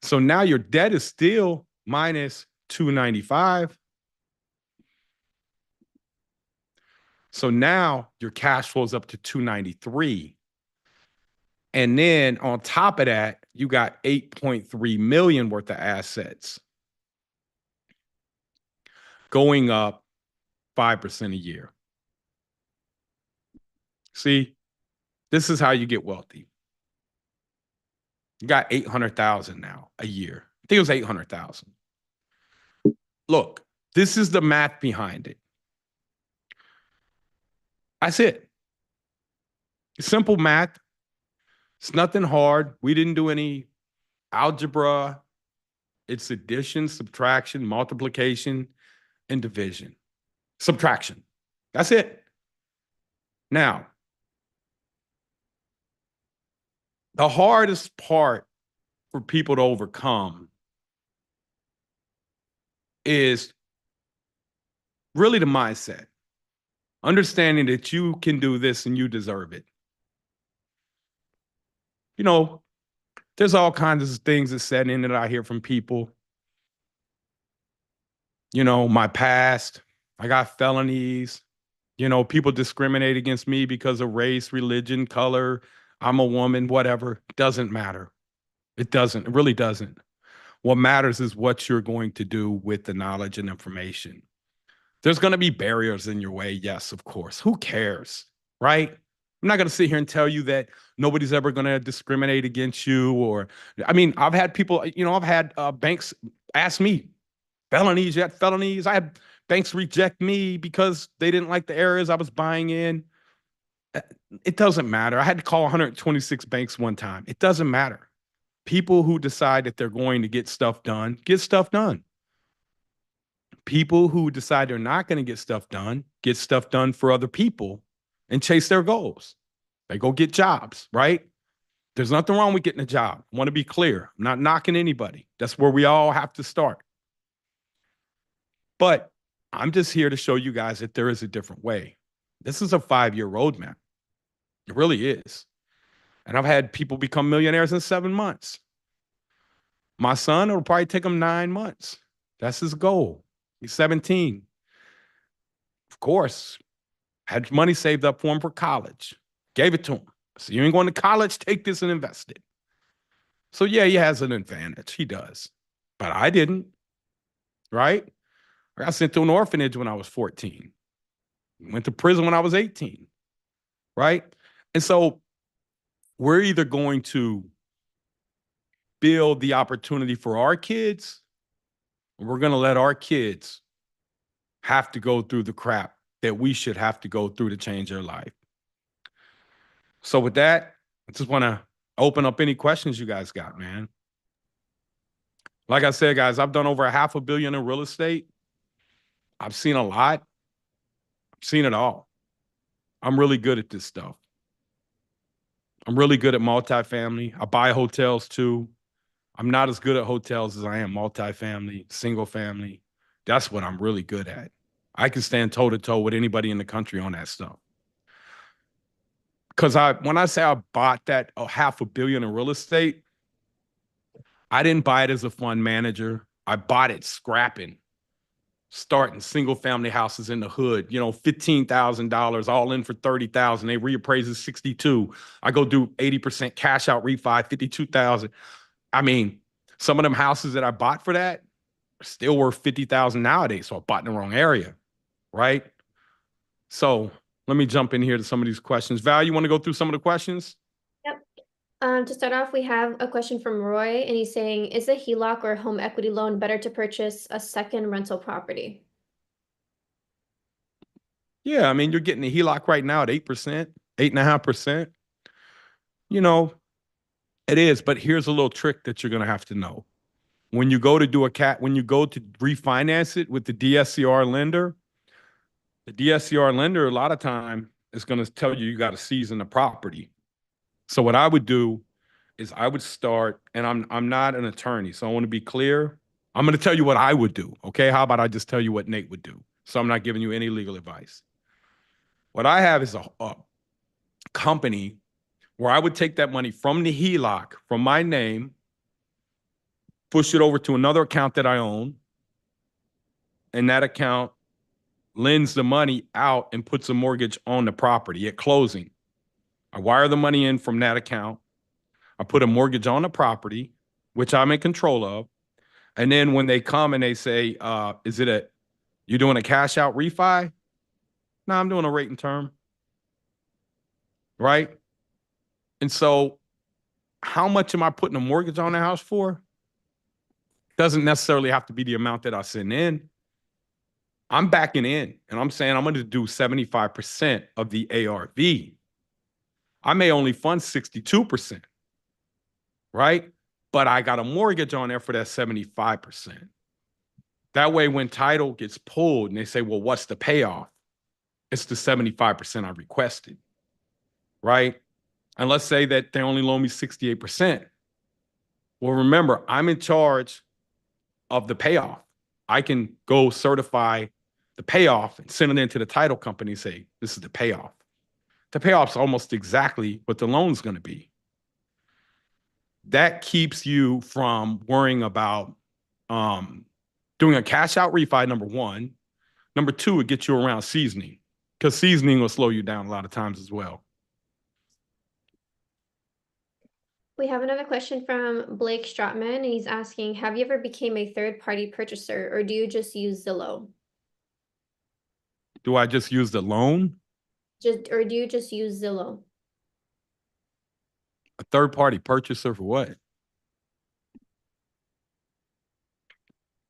So now your debt is still minus 295. So now your cash flows up to 293. And then on top of that, you got 8.3 million worth of assets. going up 5% a year. See, this is how you get wealthy. You got 800,000 now a year. I think it was 800,000. Look, this is the math behind it. That's it. Simple math. It's nothing hard. We didn't do any algebra. It's addition, subtraction, multiplication, and division. Subtraction. That's it. Now, the hardest part for people to overcome is really the mindset. Understanding that you can do this and you deserve it. You know, there's all kinds of things that set in that I hear from people. You know, my past, I got felonies. You know, people discriminate against me because of race, religion, color. I'm a woman, whatever. Doesn't matter. It doesn't. It really doesn't. What matters is what you're going to do with the knowledge and information. There's going to be barriers in your way. Yes, of course. Who cares? Right? I'm not going to sit here and tell you that nobody's ever going to discriminate against you. Or, I mean, I've had people, you know, I've had banks ask me, felonies, you had felonies. I had banks reject me because they didn't like the areas I was buying in. It doesn't matter. I had to call 126 banks one time. It doesn't matter. People who decide that they're going to get stuff done, get stuff done. People who decide they're not going to get stuff done for other people and chase their goals. They go get jobs, right? There's nothing wrong with getting a job. I want to be clear. I'm not knocking anybody. That's where we all have to start. But I'm just here to show you guys that there is a different way. This is a 5-year roadmap. It really is. And I've had people become millionaires in 7 months. My son, it'll probably take him 9 months. That's his goal. He's 17. Of course, had money saved up for him for college. Gave it to him. So you ain't going to college, take this and invest it. So yeah, he has an advantage. He does. But I didn't. Right? I got sent to an orphanage when I was 14. Went to prison when I was 18. Right? And so we're either going to build the opportunity for our kids, or we're going to let our kids have to go through the crap that we should have to go through to change their life. So with that, I just want to open up any questions you guys got, man. Like I said, guys, I've done over $500 million in real estate. I've seen a lot. I've seen it all. I'm really good at this stuff. I'm really good at multifamily. I buy hotels too. I'm not as good at hotels as I am multifamily, single family. That's what I'm really good at. I can stand toe to toe with anybody in the country on that stuff. Because when I say I bought that $500 million in real estate, I didn't buy it as a fund manager. I bought it scrapping, starting single family houses in the hood, you know, $15,000 all in for $30,000. They reappraise at 62. I go do 80% cash out refi, 52,000. I mean, some of them houses that I bought for that are still worth 50,000 nowadays. So I bought in the wrong area, right? So let me jump in here to some of these questions. Val, you want to go through some of the questions? Yep. To start off, we have a question from Roy, and he's saying, is a HELOC or home equity loan better to purchase a second rental property? Yeah, I mean, you're getting a HELOC right now at 8%, 8.5%. You know, it is, but here's a little trick that you're going to have to know. When you go to when you go to refinance it with the DSCR lender, the DSCR lender, a lot of time, is going to tell you got to season the property. So what I would do is I would start, and I'm not an attorney, so I want to be clear. I'm going to tell you what I would do, okay? How about I just tell you what Nate would do? So I'm not giving you any legal advice. What I have is a company where I would take that money from the HELOC, from my name, push it over to another account that I own, and that account lends the money out and puts a mortgage on the property at closing. I wire the money in from that account. I put a mortgage on the property, which I'm in control of. And then when they come and they say, is it a You doing a cash out refi? No, I'm doing a rate and term, right? And so how much am I putting a mortgage on the house for? Doesn't necessarily have to be the amount that I send in. I'm backing in and I'm saying I'm going to do 75% of the ARV. I may only fund 62%, right? But I got a mortgage on there for that 75%. That way, when title gets pulled and they say, well, what's the payoff? It's the 75% I requested, right? And let's say that they only loan me 68%. Well, remember, I'm in charge of the payoff. I can go certify the payoff and send it into the title company and say, this is the payoff. The payoff's almost exactly what the loan's going to be. That keeps you from worrying about doing a cash out refi, number one. Number two, it gets you around seasoning because seasoning will slow you down a lot of times as well. We have another question from Blake Stratman, and he's asking, have you ever became a third-party purchaser, or do you just use Zillow? Do I just use the loan? Or do you just use Zillow? A third party purchaser for what?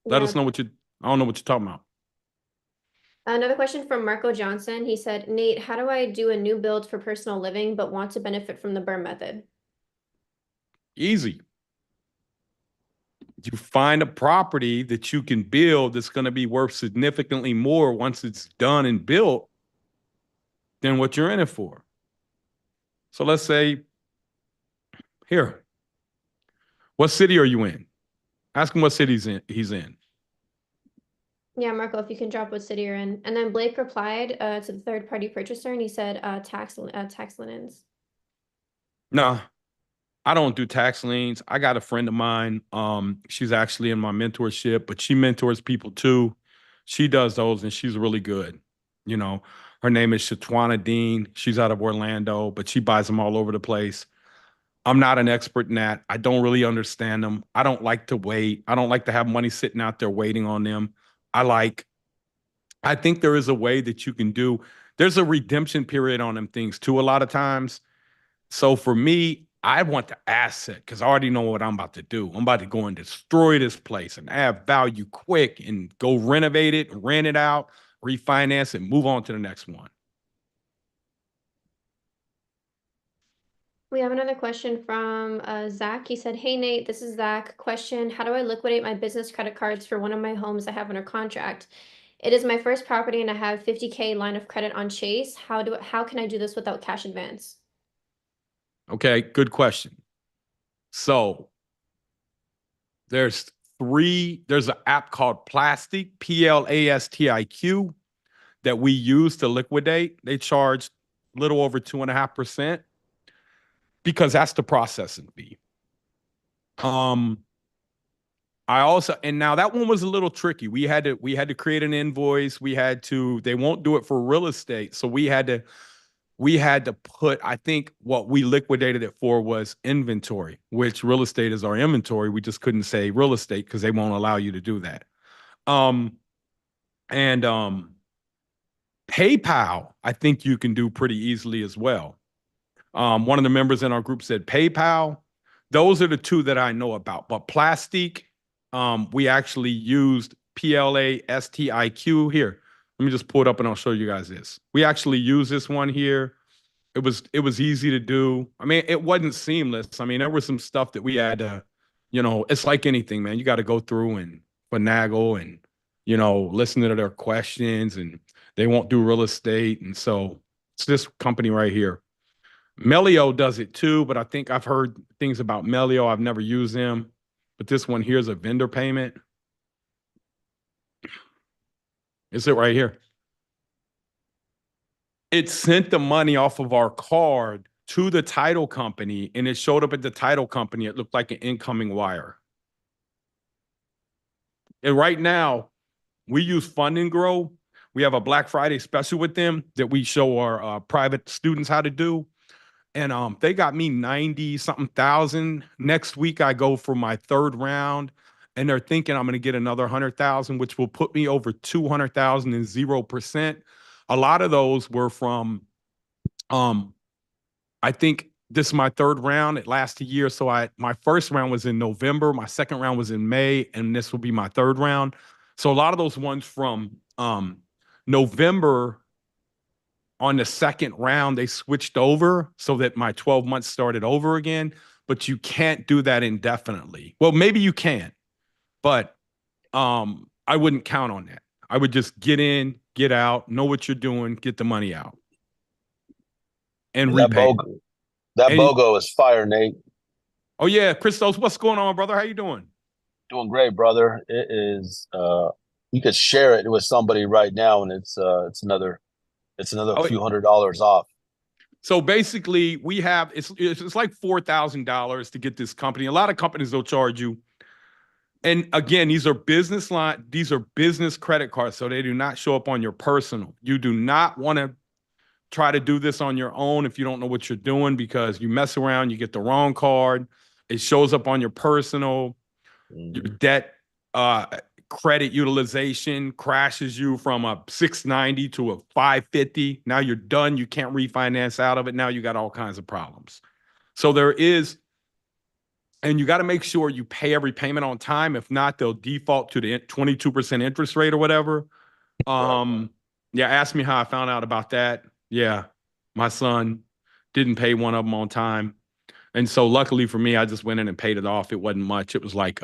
Let Yeah. us know what you, I don't know what you're talking about. Another question from Marco Johnson. He said, Nate, how do I do a new build for personal living but want to benefit from the BRRRR method? Easy. You find a property that you can build that's going to be worth significantly more once it's done and built than what you're in it for. So let's say, here, what city are you in? Ask him what city he's in. Yeah, Marco, if you can drop what city you're in. And then Blake replied to the third-party purchaser, and he said tax liens. No, I don't do tax liens. I got a friend of mine. She's actually in my mentorship, but she mentors people too. She does those and she's really good. You know, her name is Shatwana Dean. She's out of Orlando, but she buys them all over the place. I'm not an expert in that. I don't really understand them. I don't like to wait. I don't like to have money sitting out there waiting on them. I like, I think there is a way that you can do, there's a redemption period on them things too, a lot of times. So for me, I want the asset because I already know what I'm about to do. I'm about to go and destroy this place and add value quick and go renovate it, rent it out, refinance it, move on to the next one. We have another question from Zach. He said, hey, Nate, this is Zach. Question, how do I liquidate my business credit cards for one of my homes I have under contract? It is my first property and I have 50K line of credit on Chase. How can I do this without cash advance? Okay, good question. So there's an app called Plastic, Plastiq, that we use to liquidate. They charge a little over 2.5% because that's the processing fee. I also, and now that one was a little tricky. We had to create an invoice. They won't do it for real estate. So we had to put, I think what we liquidated it for was inventory, which real estate is our inventory. We just couldn't say real estate because they won't allow you to do that. And PayPal, I think you can do pretty easily as well. One of the members in our group said PayPal. Those are the two that I know about. But Plastic, we actually used Plastiq here. Let me just pull it up and I'll show you guys this. We actually use this one here. It was easy to do. I mean, it wasn't seamless. I mean, there was some stuff that we had to, it's like anything, man. You got to go through and finagle and, listen to their questions and they won't do real estate. And so it's this company right here. Melio does it too, but I think I've heard things about Melio. I've never used them, but this one here is a vendor payment. Is it right here? It sent the money off of our card to the title company and it showed up at the title company. It looked like an incoming wire. And right now, we use Fund and Grow. We have a Black Friday special with them that we show our private students how to do. And they got me 90 something thousand. Next week, I go for my third round and they're thinking I'm going to get another 100,000, which will put me over 200,000 and 0%. A lot of those were from, I think this is my third round. It lasts a year. So my first round was in November. My second round was in May, and this will be my third round. So a lot of those ones from November on the second round, they switched over so that my 12 months started over again. But you can't do that indefinitely. Well, maybe you can, but I wouldn't count on that. I would just get in, get out, know what you're doing, get the money out, and And that repay. BOGO, that And BOGO is fire, Nate. oh yeah, Christos, what's going on, brother? How you doing? Doing great, brother. It is you could share it with somebody right now and it's another Oh, few $100s off. so basically, we have it's like $4,000 to get this company. A lot of companies will charge you. And again, these are business credit cards, so they do not show up on your personal. You do not want to try to do this on your own if you don't know what you're doing, because you mess around, you get the wrong card, it shows up on your personal, your Mhm. debt credit utilization crashes you from a 690 to a 550. Now you're done, you can't refinance out of it. Now you got all kinds of problems. So there is, and you got to make sure you pay every payment on time. If not, they'll default to the 22% interest rate or whatever. Right. Yeah, ask me how I found out about that. Yeah, my son didn't pay one of them on time. And so luckily for me, I just went in and paid it off. It wasn't much. It was like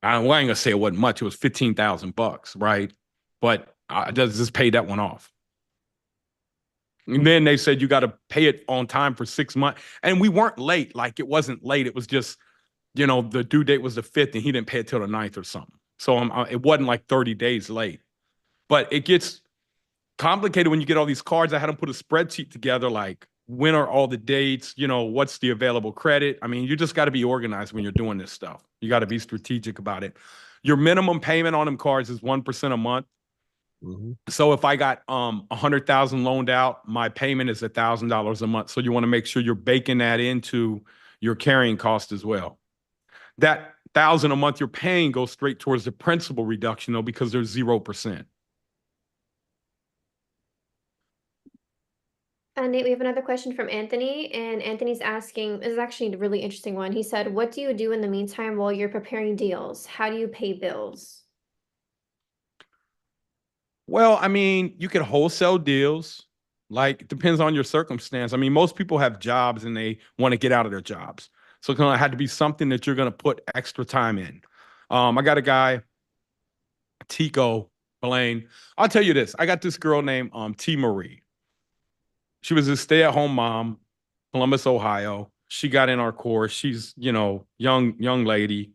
I ain't gonna say it wasn't much. It was 15,000 bucks, right? But I just paid that one off. And then they said you got to pay it on time for 6 months, and we weren't late. Like it wasn't late. It was just, the due date was the 5th, and he didn't pay it till the 9th or something. So it wasn't like 30 days late. But it gets complicated when you get all these cards. I had them put a spreadsheet together, like when are all the dates, what's the available credit. I mean, you just got to be organized when you're doing this stuff. You got to be strategic about it. Your minimum payment on them cards is 1% a month. Mhm. So if I got 100,000 loaned out, my payment is $1,000 a month. So you want to make sure you're baking that into your carrying cost as well. That 1,000 a month you're paying goes straight towards the principal reduction though, because there's 0%. Nate, we have another question from Anthony, and Anthony's asking, this is actually a really interesting one. He said, what do you do in the meantime while you're preparing deals? How do you pay bills? Well, I mean, you can wholesale deals. Like, it depends on your circumstance. I mean, most people have jobs and they want to get out of their jobs. So it's going to have to be something that you're going to put extra time in. I got a guy, Tico Blaine. I'll tell you this. I got this girl named T. Marie. She was a stay-at-home mom, Columbus, Ohio. She got in our course. She's, young lady.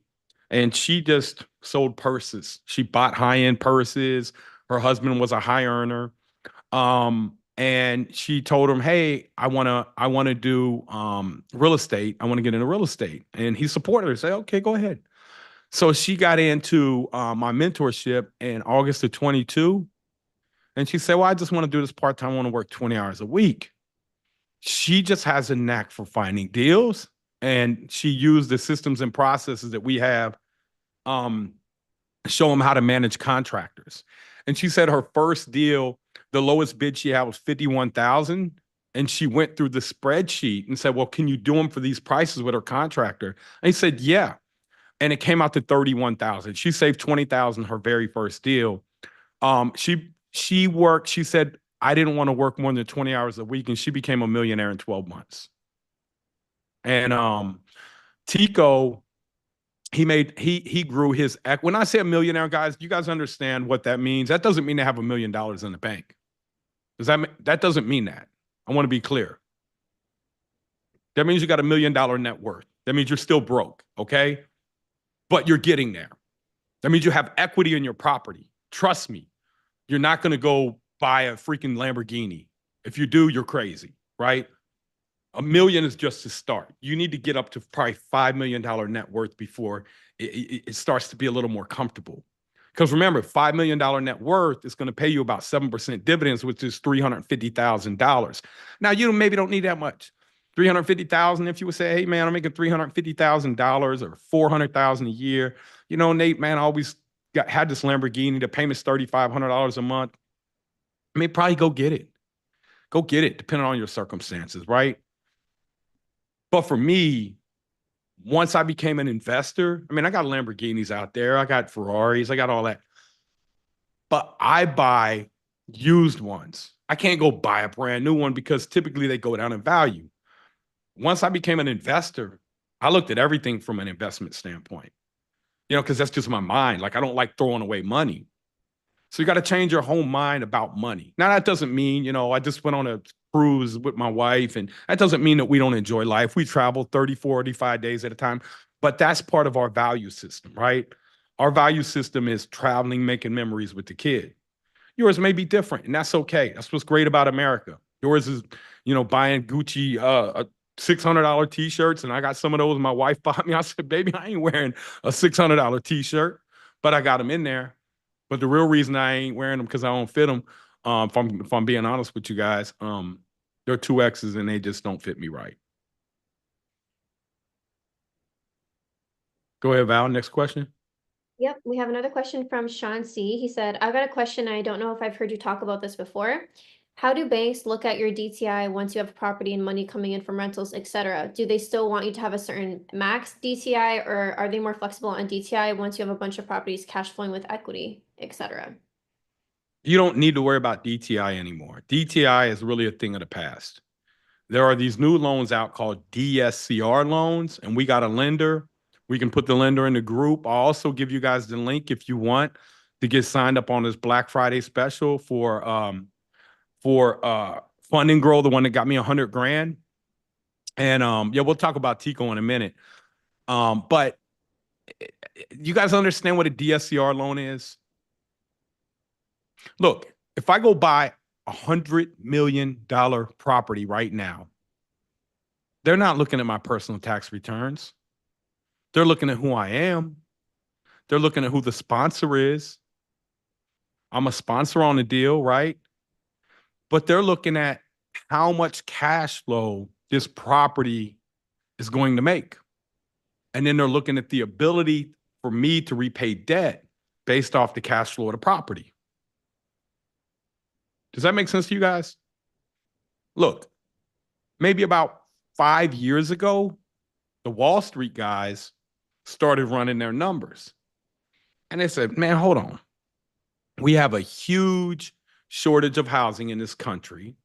And she just sold purses. She bought high-end purses. Her husband was a high earner. And she told him, "Hey, I wanna do real estate. I want to get into real estate." And he supported her. Say, "Okay, go ahead." So she got into my mentorship in August of 22. And she said, "Well, I just want to do this part time. I want to work 20 hours a week." She just has a knack for finding deals. And she used the systems and processes that we have, um, show them how to manage contractors. And she said her first deal, the lowest bid she had was 51,000. And she went through the spreadsheet and said, "Well, can you do them for these prices with her contractor?" And he said, "Yeah." And it came out to 31,000. She saved 20,000 her very first deal. She worked, she said, "I didn't want to work more than 20 hours a week," and she became a millionaire in 12 months. And Tico, he grew his when I say a millionaire, guys, you guys understand what that means. That doesn't mean they have $1 million in the bank. That doesn't mean that. I want to be clear. That means you got $1 million net worth. That means you're still broke, okay? But you're getting there. That means you have equity in your property. Trust me, you're not going to go buy a freaking Lamborghini. If you do, you're crazy, right? $1 million is just to start. You need to get up to probably $5 million net worth before it starts to be a little more comfortable. Because remember, $5 million net worth is going to pay you about 7% dividends, which is $350,000. Now, you maybe don't need that much. $350,000. If you would say, hey man, I'm making $350,000 or $400,000 a year, you know, Nate, man, I always had this Lamborghini. The payment's $3,500 a month. I mean, probably go get it. Go get it, depending on your circumstances, right? But for me, once I became an investor, I mean, I got Lamborghinis out there, I got Ferraris, I got all that. But I buy used ones. I can't go buy a brand new one because typically they go down in value. Once I became an investor, I looked at everything from an investment standpoint, you know, because that's just my mind. Like, I don't like throwing away money. So you got to change your whole mind about money. Now, that doesn't mean, you know, I just went on a cruise with my wife, and that doesn't mean that we don't enjoy life. We travel 30, 45 days at a time, but that's part of our value system, right? Our value system is traveling, making memories with the kid. Yours may be different, and that's okay. That's what's great about America. Yours is, you know, buying Gucci $600 t-shirts, and I got some of those my wife bought me. I said, baby, I ain't wearing a $600 t-shirt, but I got them in there. But the real reason I ain't wearing them because I don't fit them. If I'm being honest with you guys, they're 2X's and they just don't fit me right. Go ahead, Val. Next question. Yep, we have another question from Sean C. He said, I've got a question. I don't know if I've heard you talk about this before. How do banks look at your DTI once you have property and money coming in from rentals, etc.? Do they still want you to have a certain max DTI, or are they more flexible on DTI once you have a bunch of properties cash flowing with equity, etc.? You don't need to worry about DTI anymore. DTI is really a thing of the past. There are these new loans out called DSCR loans, and we got a lender. We can put the lender in the group. I'll also give you guys the link if you want to get signed up on this Black Friday special for Fund and Grow, the one that got me 100 grand. And yeah, we'll talk about Tico in a minute. But you guys understand what a DSCR loan is? Look, if I go buy $100 million property right now, they're not looking at my personal tax returns. They're looking at who I am. They're looking at who the sponsor is. I'm a sponsor on the deal, right? But they're looking at how much cash flow this property is going to make. And then they're looking at the ability for me to repay debt based off the cash flow of the property. Does that make sense to you guys? Look, maybe about 5 years ago, the Wall Street guys started running their numbers. And they said, man, hold on. We have a huge shortage of housing in this country.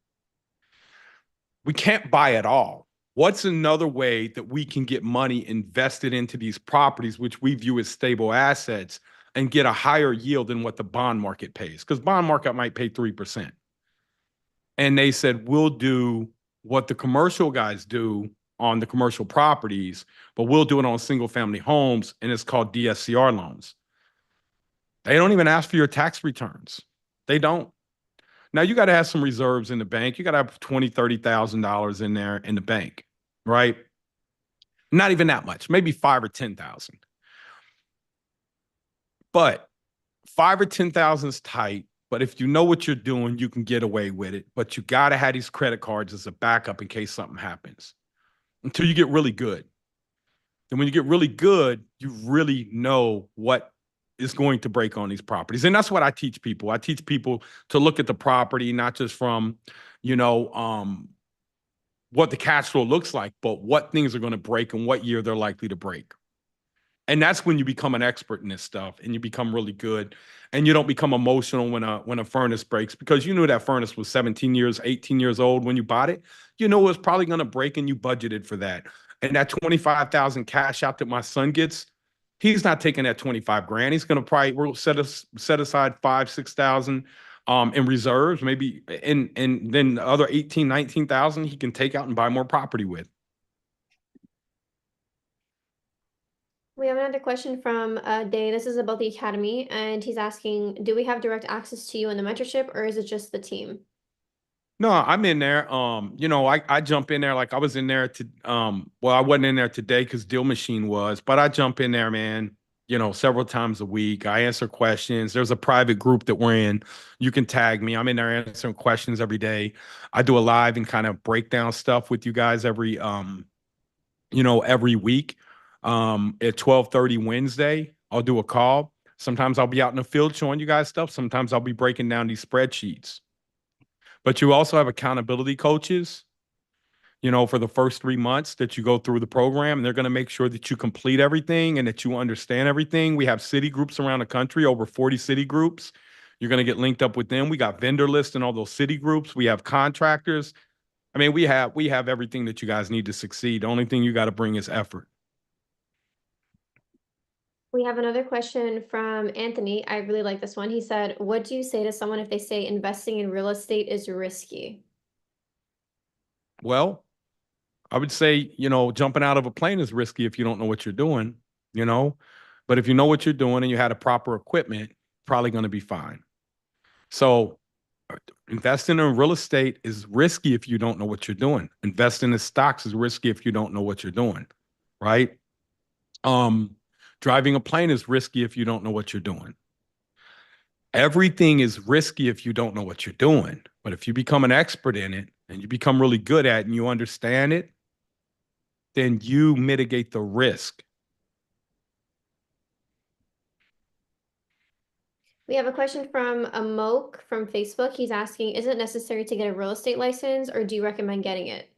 We can't buy it all. What's another way that we can get money invested into these properties, which we view as stable assets, and get a higher yield than what the bond market pays? Because bond market might pay 3%. And they said, we'll do what the commercial guys do on the commercial properties, but we'll do it on single family homes, and it's called DSCR loans. They don't even ask for your tax returns. They don't. Now you got to have some reserves in the bank. You got to have $20,000, $30,000 in there in the bank, right? Not even that much, maybe 5 or 10,000. But 5 or 10,000 is tight. But if you know what you're doing, you can get away with it. But you got to have these credit cards as a backup in case something happens until you get really good. And when you get really good, you really know what is going to break on these properties. And that's what I teach people. I teach people to look at the property, not just from, you know, what the cash flow looks like, but what things are going to break and what year they're likely to break. And that's when you become an expert in this stuff and you become really good, and you don't become emotional when a furnace breaks, because you knew that furnace was 17 years, 18 years old when you bought it. You know it was probably going to break and you budgeted for that. And that 25,000 cash out that my son gets, he's not taking that 25 grand. He's going to probably, we'll set aside 5,000, 6,000 in reserves, maybe, and then the other 18, 19,000 he can take out and buy more property with. We have another question from Day. This is about the academy, and he's asking, do we have direct access to you in the mentorship, or is it just the team? No, I'm in there. You know, I jump in there like I was in there to well, I wasn't in there today because Deal Machine was, but I jump in there, man. several times a week. I answer questions. There's a private group that we're in. You can tag me. I'm in there answering questions every day. I do a live and kind of break down stuff with you guys every week. At 12:30 Wednesday, I'll do a call. Sometimes I'll be out in the field showing you guys stuff. Sometimes I'll be breaking down these spreadsheets. But you also have accountability coaches, for the first 3 months that you go through the program. And they're going to make sure that you complete everything and that you understand everything. We have city groups around the country, over 40 city groups. You're going to get linked up with them. We got vendor lists in all those city groups. We have contractors. I mean, we have everything that you guys need to succeed. The only thing you got to bring is effort. We have another question from Anthony. I really like this one. He said, what do you say to someone if they say investing in real estate is risky? Well, I would say, jumping out of a plane is risky if you don't know what you're doing, but if you know what you're doing and you had a proper equipment, probably going to be fine. So investing in real estate is risky if you don't know what you're doing. Investing in stocks is risky if you don't know what you're doing, right? Driving a plane is risky if you don't know what you're doing. Everything is risky if you don't know what you're doing. But if you become an expert in it and you become really good at it and you understand it, then you mitigate the risk. We have a question from Amok from Facebook. He's asking, is it necessary to get a real estate license or do you recommend getting it,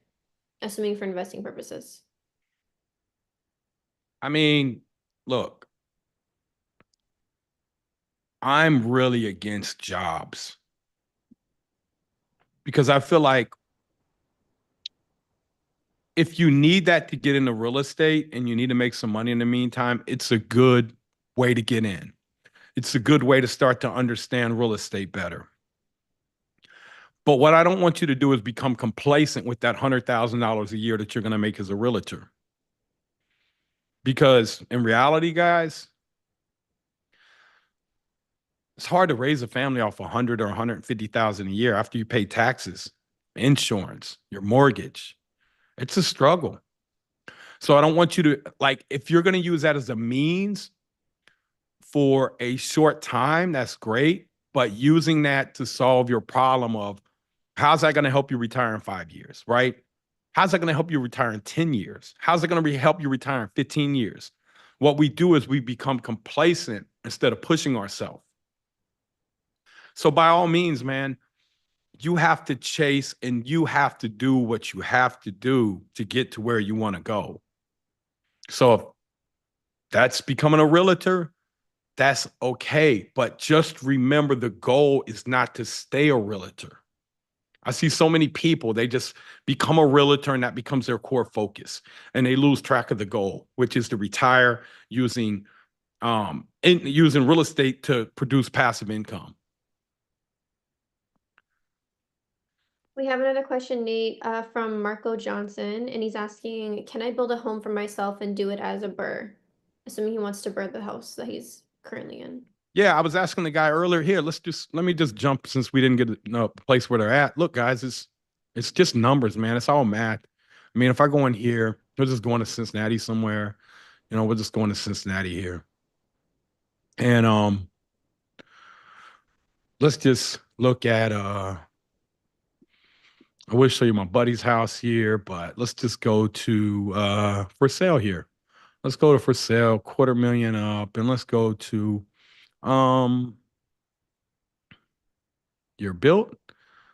assuming for investing purposes? I mean, look, I'm really against jobs because I feel like if you need that to get into real estate and you need to make some money in the meantime, it's a good way to get in. It's a good way to start to understand real estate better. But what I don't want you to do is become complacent with that $100,000 a year that you're going to make as a realtor. Because in reality, guys, it's hard to raise a family off 100 or 150,000 a year after you pay taxes, insurance, your mortgage. It's a struggle. So I don't want you to, if you're going to use that as a means for a short time, that's great. But using that to solve your problem of how's that going to help you retire in 5 years, right? How's that going to help you retire in 10 years? How's it going to help you retire in 15 years? What we do is we become complacent instead of pushing ourselves. So by all means, man, you have to chase and you have to do what you have to do to get to where you want to go. So if that's becoming a realtor, that's okay. But just remember the goal is not to stay a realtor. I see so many people, they just become a realtor and that becomes their core focus. And they lose track of the goal, which is to retire using real estate to produce passive income. We have another question, Nate, from Marco Johnson, and he's asking, can I build a home for myself and do it as a BRRRR? Assuming he wants to BRRRR the house that he's currently in. Yeah, I was asking the guy earlier here. Let me just jump since we didn't get a place where they're at. Look, guys, it's just numbers, man. It's all math. I mean, if I go in here, we're just going to Cincinnati somewhere. We're just going to Cincinnati here. And let's just look at I wish show you my buddy's house here, but let's just go to for sale here. Let's go to for sale, $250,000 up, and let's go to you're built.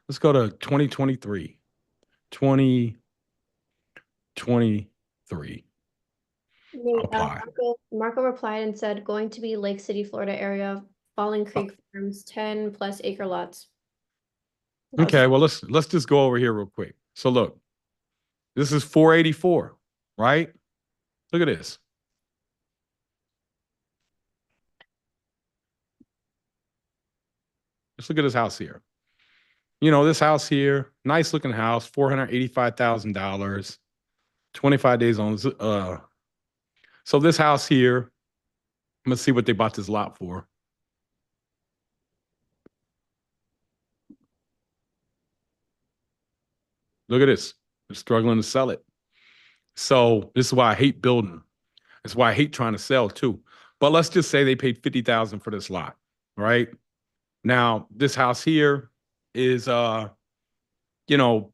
Let's go to 2023. 2023. Nate, Apply. Marco replied and said, going to be Lake City, Florida area, Falling Creek Farms, 10 plus acre lots. Okay, well, let's just go over here real quick. So look, this is 484, right? Look at this. Just look at this house here. This house here, nice looking house, $485,000, 25 days on. So this house here, let's see what they bought this lot for. Look at this. They're struggling to sell it. So this is why I hate building. It's why I hate trying to sell too. But let's just say they paid $50,000 for this lot, right? Now, this house here is you know,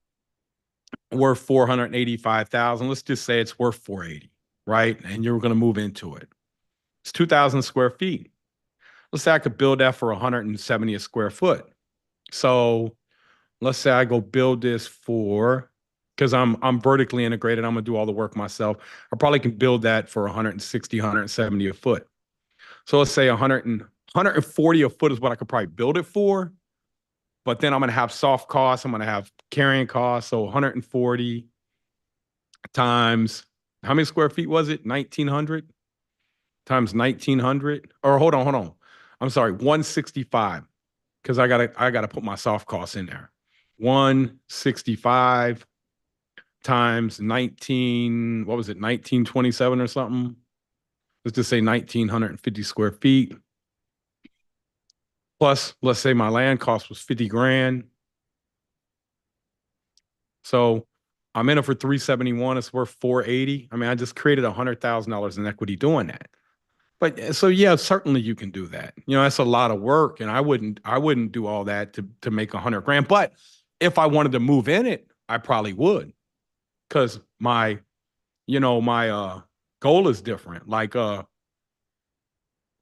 worth 485,000. Let's just say it's worth 480, right? And you're going to move into it. It's 2,000 square feet. Let's say I could build that for 170 a square foot. So let's say I go build this for, because I'm vertically integrated, I'm gonna do all the work myself. I probably can build that for 160, 170 a foot. So let's say 140 a foot is what I could probably build it for. But then I'm gonna have soft costs, I'm gonna have carrying costs. So 140 times, how many square feet was it? 1,900 times 1,900. Or hold on. I'm sorry, 165. Because I gotta put my soft costs in there. 165 times 19, what was it, 1927 or something? Let's just say 1,950 square feet. Plus, let's say my land cost was 50 grand. So I'm in it for 371. It's worth 480. I mean, I just created $100,000 in equity doing that. But so yeah, certainly you can do that. You know, that's a lot of work, and I wouldn't do all that to make 100 grand. But if I wanted to move in it, I probably would, because my goal is different. Like I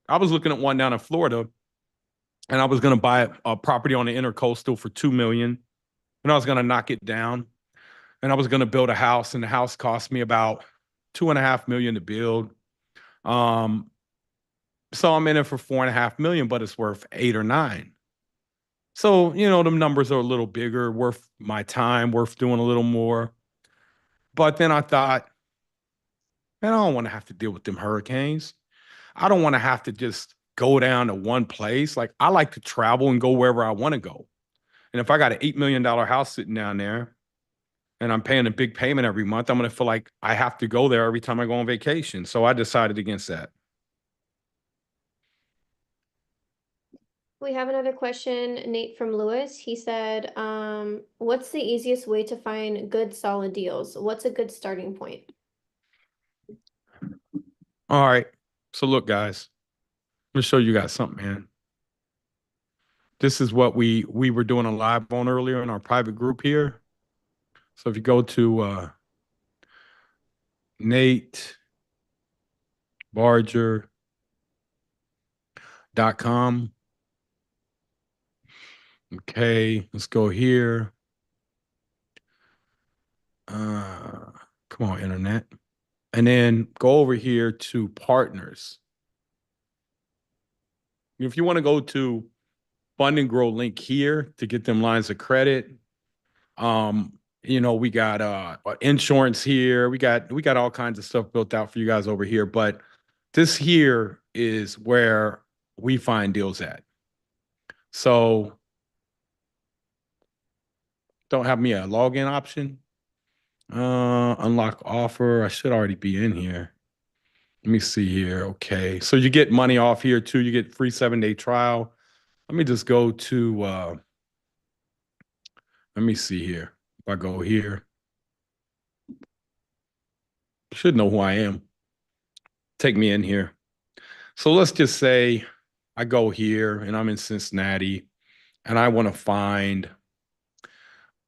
was looking at one down in Florida, and I was going to buy a property on the intercoastal for 2 million, and I was going to knock it down, and I was going to build a house, and the house cost me about 2.5 million to build. So I'm in it for 4.5 million, but it's worth 8 or 9. So, them numbers are a little bigger, worth my time, worth doing a little more. But then I thought, man, I don't want to have to deal with them hurricanes. I don't want to have to just go down to one place. Like, I like to travel and go wherever I want to go. And if I got an $8 million house sitting down there and I'm paying a big payment every month, I'm going to feel like I have to go there every time I go on vacation. So I decided against that. We have another question, Nate from Lewis. He said, what's the easiest way to find good solid deals? What's a good starting point? All right. So look, guys, I'm gonna show you guys something, man. This is what we were doing a live on earlier in our private group here. So if you go to natebarger.com. Okay, let's go here. Come on, internet. And then go over here to partners. If you want to go to Fund and Grow link here to get them lines of credit. We got insurance here. We got all kinds of stuff built out for you guys over here. But this here is where we find deals at. So don't have me a login option. Unlock offer. I should already be in here. Let me see here. Okay. So you get money off here too. You get free 7-day trial. Let me just go to let me see here. If I go here, you should know who I am. Take me in here. So let's just say I go here and I'm in Cincinnati and I want to find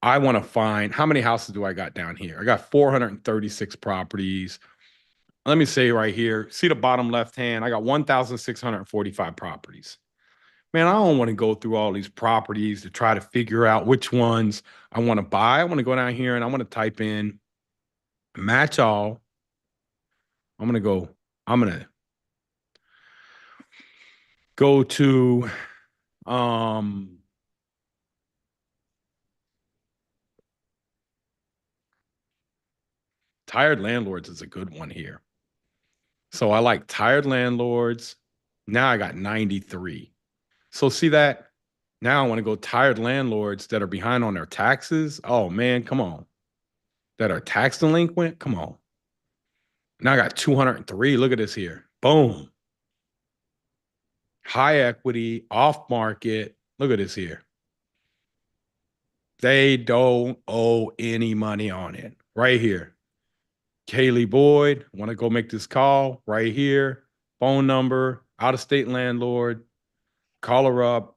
how many houses do I got down here? I got 436 properties. Let me say right here, see the bottom left hand, I got 1,645 properties. Man, I don't want to go through all these properties to try to figure out which ones I want to buy. I want to go down here and I want to type in match all. I'm going to go to Tired Landlords is a good one here. So I like Tired Landlords. Now I got 93. So see that? Now I want to go Tired Landlords that are behind on their taxes. Oh man, come on. That are tax delinquent. Come on. Now I got 203. Look at this here. Boom. High equity, off market. Look at this here. They don't owe any money on it. Right here. Kaylee Boyd, want to go make this call right here. phone number, out-of-state landlord, call her up,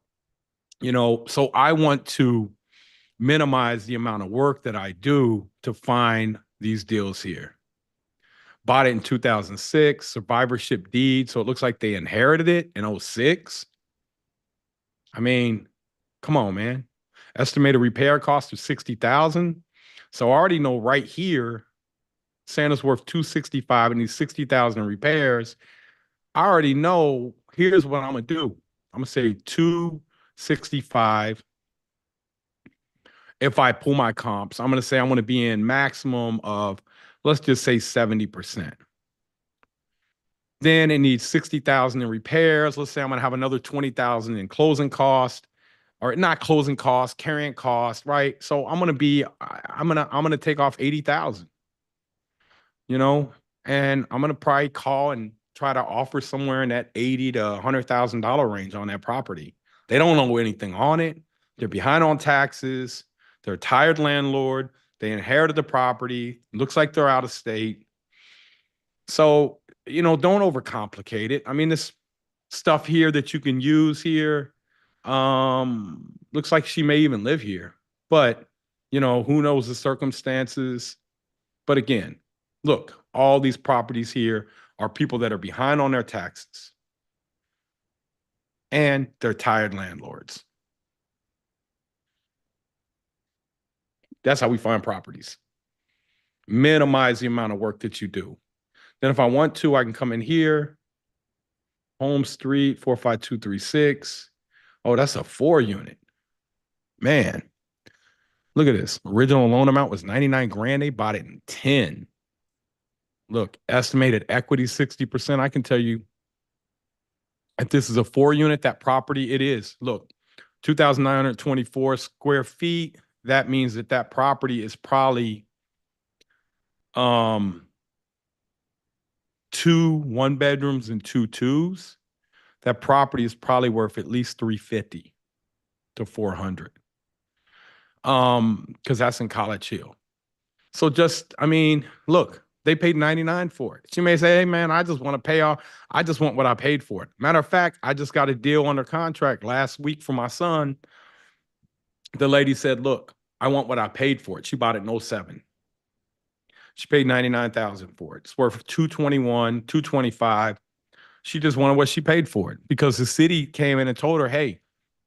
so I want to minimize the amount of work that I do to find these deals here. Bought it in 2006, survivorship deed, so it looks like they inherited it in 06. I mean, come on, man. Estimated repair cost of 60,000. So I already know right here, Santa's worth 265 and these 60,000 in repairs. I already know here's what I'm gonna do. I'm gonna say 265. If I pull my comps, I'm going to say I'm going to be in maximum of, let's just say 70%. Then it needs 60,000 in repairs. Let's say I'm going to have another 20,000 in closing cost, or not closing cost, carrying cost, right? So I'm going to take off 80,000, and I'm going to probably call and try to offer somewhere in that 80 to $100,000 range on that property. They don't know anything on it. They're behind on taxes. They're a tired landlord. They inherited the property. Looks like they're out of state. So, don't overcomplicate it. I mean, this stuff here that you can use here, looks like she may even live here. But, who knows the circumstances? But again, look, all these properties here are people that are behind on their taxes. And they're tired landlords. That's how we find properties. Minimize the amount of work that you do. Then if I want to, I can come in here, Home Street, 45236. Oh, that's a 4-unit. Man, look at this. Original loan amount was 99 grand. They bought it in 10. Look, estimated equity 60%. I can tell you if this is a 4-unit, that property, it is. Look, 2,924 square feet. That means that property is probably 2 1-bedrooms and 2 2s. That property is probably worth at least 350 to 400. Because that's in College Hill. So look, they paid 99 for it. She may say, hey man, I just want to pay off. I just want what I paid for it. Matter of fact, I just got a deal under contract last week for my son. The lady said, look, I want what I paid for it. She bought it in 07. She paid 99,000 for it. It's worth 221, 225. She just wanted what she paid for it because the city came in and told her, hey,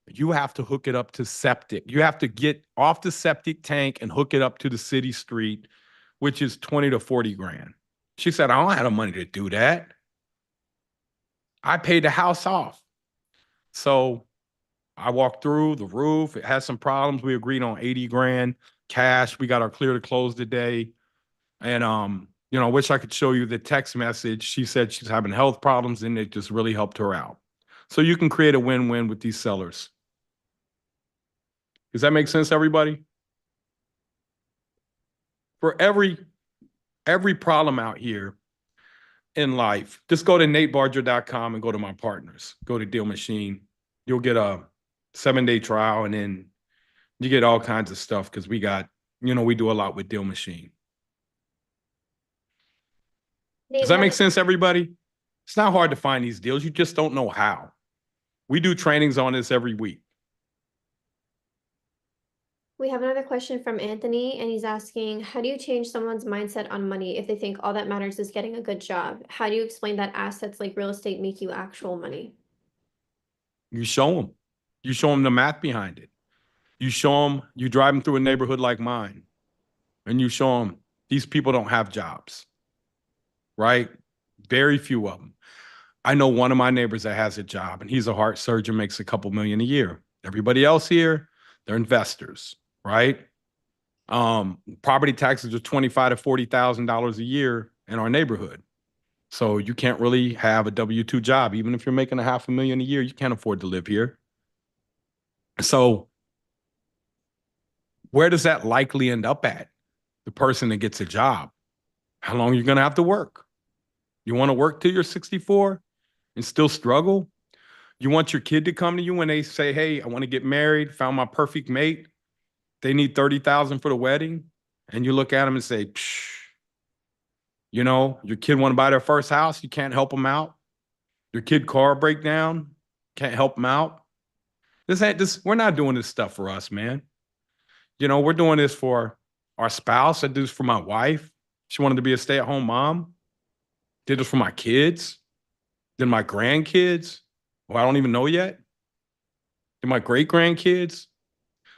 you have to hook it up to septic. You have to get off the septic tank and hook it up to the city street, which is 20 to 40 grand. She said, I don't have the money to do that. I paid the house off. So I walked through the roof. It had some problems. We agreed on 80 grand cash. We got our clear to close today. And, I wish I could show you the text message. She said she's having health problems and it just really helped her out. So you can create a win-win with these sellers. Does that make sense, everybody? For every problem out here in life, just go to natebarger.com and go to my partners. Go to Deal Machine. You'll get a 7-day trial and then you get all kinds of stuff because we got, we do a lot with Deal Machine. Does that make sense, everybody? It's not hard to find these deals. You just don't know how. We do trainings on this every week. We have another question from Anthony, and he's asking, how do you change someone's mindset on money if they think all that matters is getting a good job? How do you explain that assets like real estate make you actual money? You show them. You show them the math behind it. You show them, you drive them through a neighborhood like mine, and you show them these people don't have jobs, right? Very few of them. I know one of my neighbors that has a job, and he's a heart surgeon, makes a couple million a year. Everybody else here, they're investors, right? Property taxes are $25,000 to $40,000 a year in our neighborhood. So you can't really have a W-2 job. Even if you're making $500,000 a year, you can't afford to live here. So where does that likely end up at? The person that gets a job. How long are you going to have to work? You want to work till you're 64 and still struggle? You want your kid to come to you when they say, hey, I want to get married, found my perfect mate. They need 30,000 for the wedding. And you look at them and say, psh, your kid want to buy their first house. You can't help them out. Your kid car break down, can't help them out. We're not doing this stuff for us, man. You know, we're doing this for our spouse. I do this for my wife. She wanted to be a stay-at-home mom. Did this for my kids. Then my grandkids, who I don't even know yet. Then my great-grandkids.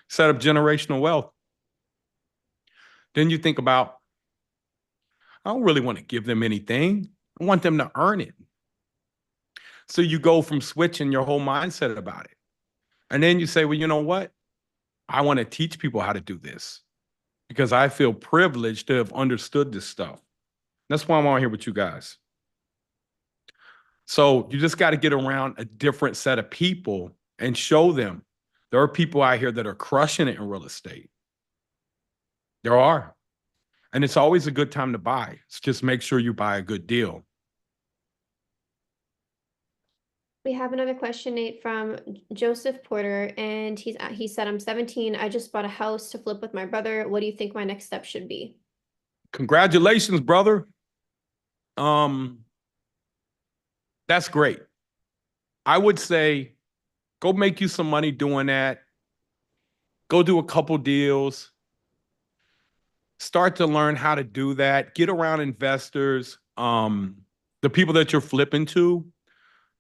Set up generational wealth. Then you think about, I don't really want to give them anything. I want them to earn it. So you go from switching your whole mindset about it. And then you say, well, you know what? I want to teach people how to do this because I feel privileged to have understood this stuff. That's why I'm on here with you guys. So you just got to get around a different set of people and show them there are people out here that are crushing it in real estate. There are. And it's always a good time to buy. It's just make sure you buy a good deal. We have another question, Nate, from Joseph Porter, and he said, I'm 17. I just bought a house to flip with my brother. What do you think my next step should be? Congratulations, brother. That's great. I would say go make you some money doing that. Go do a couple deals. Start to learn how to do that. Get around investors, the people that you're flipping to.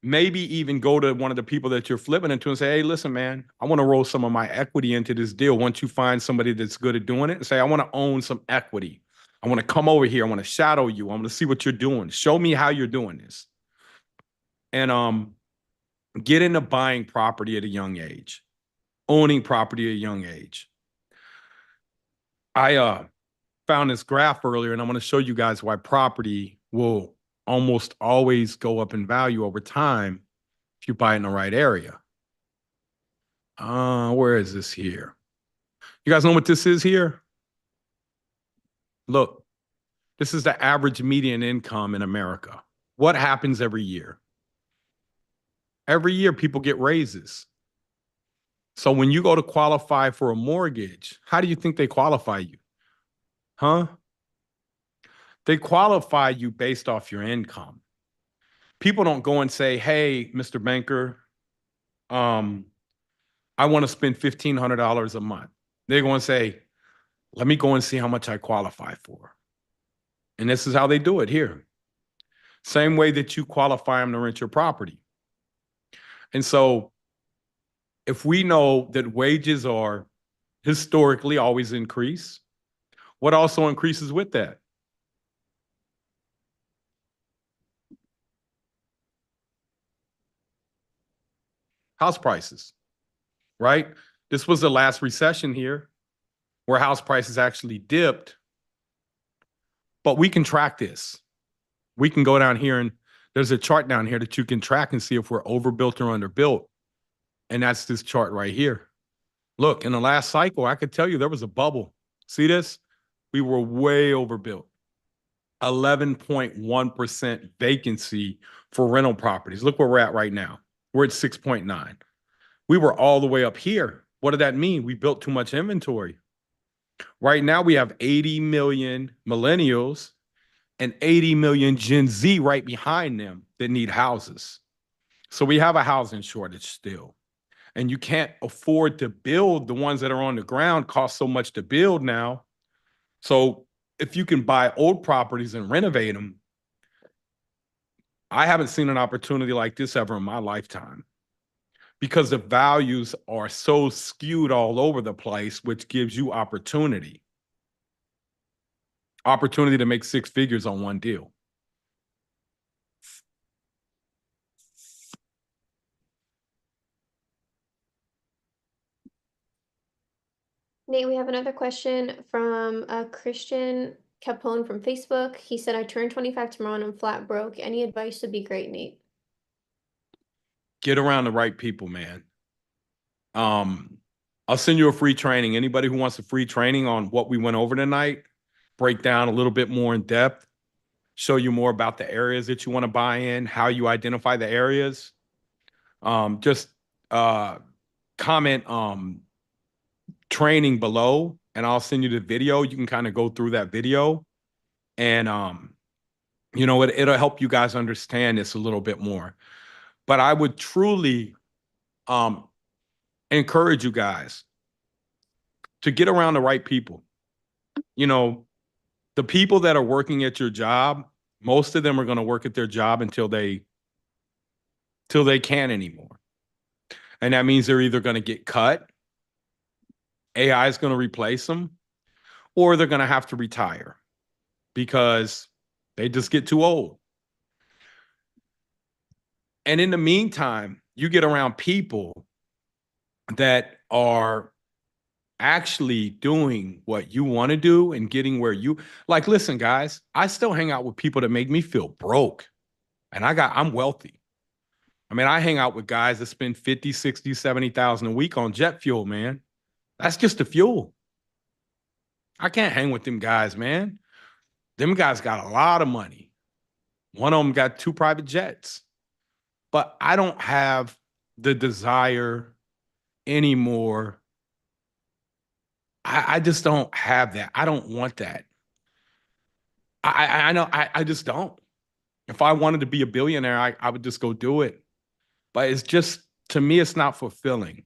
Maybe even go to one of the people that you're flipping into and say, hey, listen, man, I want to roll some of my equity into this deal. Once you find somebody that's good at doing it, say, I want to own some equity. I want to come over here. I want to shadow you. I want to see what you're doing. Show me how you're doing this. And get into buying property at a young age, owning property at a young age. I found this graph earlier, and I'm going to show you guys why property will almost always go up in value over time if you buy it in the right area. Where is this here? You guys know what this is here? Look, this is the average median income in America. What happens every year? Every year people get raises. So when you go to qualify for a mortgage, how do you think they qualify you? Huh? They qualify you based off your income. People don't go and say, hey, Mr. Banker, I want to spend $1,500 a month. They're going to say, let me go and see how much I qualify for. And this is how they do it here. Same way that you qualify them to rent your property. And so if we know that wages are historically always increase, what also increases with that? House prices, right? This was the last recession here where house prices actually dipped. But we can track this. We can go down here and there's a chart down here that you can track and see if we're overbuilt or underbuilt. And that's this chart right here. Look, in the last cycle, I could tell you there was a bubble. See this? We were way overbuilt. 11.1% vacancy for rental properties. Look where we're at right now. We're at 6.9. We were all the way up here. What did that mean? We built too much inventory. Right now, we have 80 million millennials and 80 million Gen Z right behind them that need houses. So we have a housing shortage still. And you can't afford to build the ones that are on the ground, cost so much to build now. So if you can buy old properties and renovate them, I haven't seen an opportunity like this ever in my lifetime because the values are so skewed all over the place, which gives you opportunity to make six figures on one deal. Nate, we have another question from Christian Capone from Facebook. He said, I turned 25 tomorrow and I'm flat broke. Any advice would be great, Nate. Get around the right people, man. I'll send you a free training. Anybody who wants a free training on what we went over tonight, break down a little bit more in depth, show you more about the areas that you want to buy in, how you identify the areas. Just comment training below and I'll send you the video. You can kind of go through that video and, you know, it'll help you guys understand this a little bit more. But I would truly encourage you guys to get around the right people. You know, the people that are working at your job, most of them are going to work at their job until they can't anymore. And that means they're either going to get cut, AI is going to replace them, or they're going to have to retire because they just get too old. And in the meantime, you get around people that are actually doing what you want to do and getting where you like. Listen, guys, I still hang out with people that make me feel broke, and I'm wealthy. I mean, I hang out with guys that spend 50, 60, 70,000 a week on jet fuel, man. That's just the fuel. I can't hang with them guys, man. Them guys got a lot of money. One of them got 2 private jets. But I don't have the desire anymore. I just don't have that. I don't want that. I know I just don't. If I wanted to be a billionaire, I would just go do it. But it's just, to me, it's not fulfilling.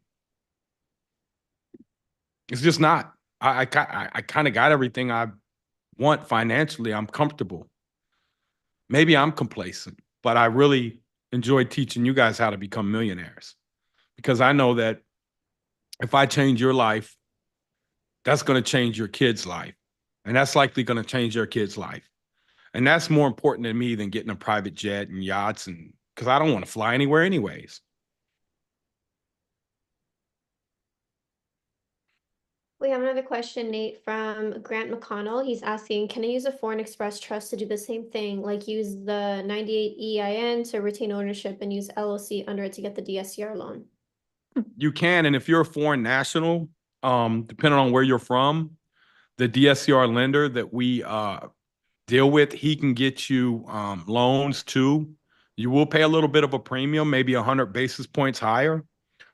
It's just not. I kind of got everything I want financially. I'm comfortable. Maybe I'm complacent, but I really enjoy teaching you guys how to become millionaires, because I know that if I change your life, that's going to change your kid's life. And that's likely going to change your kid's life. And that's more important to me than getting a private jet and yachts, and because I don't want to fly anywhere anyways. We have another question, Nate, from Grant McConnell. He's asking, can I use a foreign express trust to do the same thing, like use the 98 EIN to retain ownership and use LLC under it to get the DSCR loan? You can, and if you're a foreign national, depending on where you're from, the DSCR lender that we deal with, he can get you loans too. You will pay a little bit of a premium, maybe 100 basis points higher,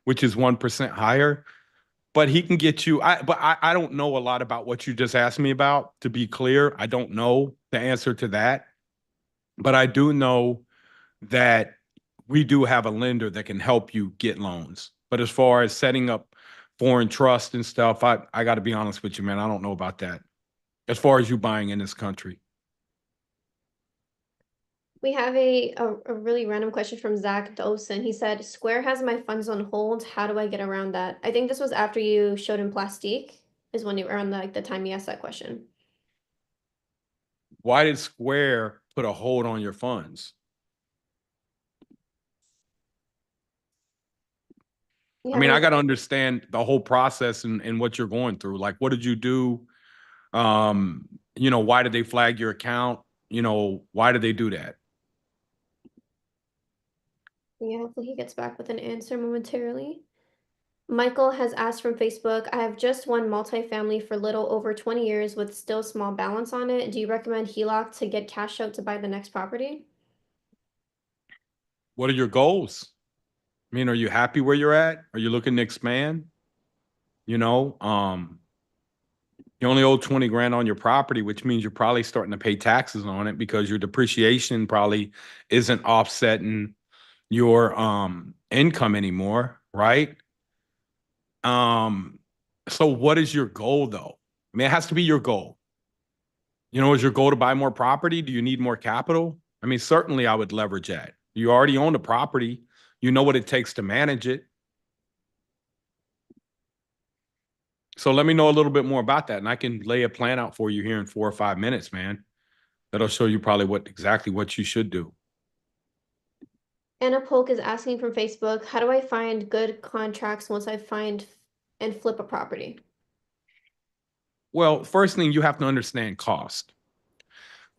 which is 1% higher. But he can get you. I don't know a lot about what you just asked me about. To be clear, I don't know the answer to that. But I do know that we do have a lender that can help you get loans. But as far as setting up foreign trust and stuff, I got to be honest with you, man. I don't know about that. As far as you buying in this country. We have a really random question from Zach Dawson. He said, Square has my funds on hold. How do I get around that? I think this was after you showed him Plastique, is when you around the time you asked that question. Why did Square put a hold on your funds? I mean, I got to understand the whole process and what you're going through. Like, what did you do? Why did they flag your account? Why did they do that? Yeah, hopefully he gets back with an answer momentarily. Michael has asked from Facebook, I have just one multifamily for little over 20 years with still small balance on it. Do you recommend HELOC to get cash out to buy the next property? What are your goals? I mean, are you happy where you're at? Are you looking to expand? You only owe 20 grand on your property, which means you're probably starting to pay taxes on it because your depreciation probably isn't offsetting your income anymore, right? So what is your goal though? I mean, it has to be your goal. Is your goal to buy more property? Do you need more capital? I mean, certainly I would leverage that. You already own the property. You know what it takes to manage it. So let me know a little bit more about that, and I can lay a plan out for you here in 4 or 5 minutes, man. That'll show you probably exactly what you should do. Anna Polk is asking from Facebook, how do I find good contracts once I find and flip a property? Well, first thing, you have to understand cost.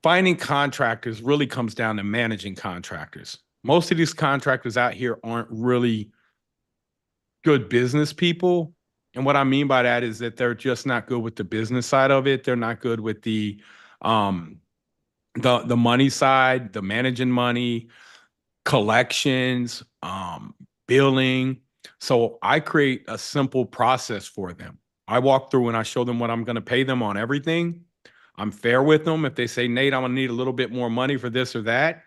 Finding contractors really comes down to managing contractors. Most of these contractors out here aren't really good business people. And what I mean by that is that they're just not good with the business side of it. They're not good with the money side, the managing money, collections, billing. So I create a simple process for them. I walk through and I show them what I'm going to pay them on everything. I'm fair with them. If they say, Nate, I'm going to need a little bit more money for this or that,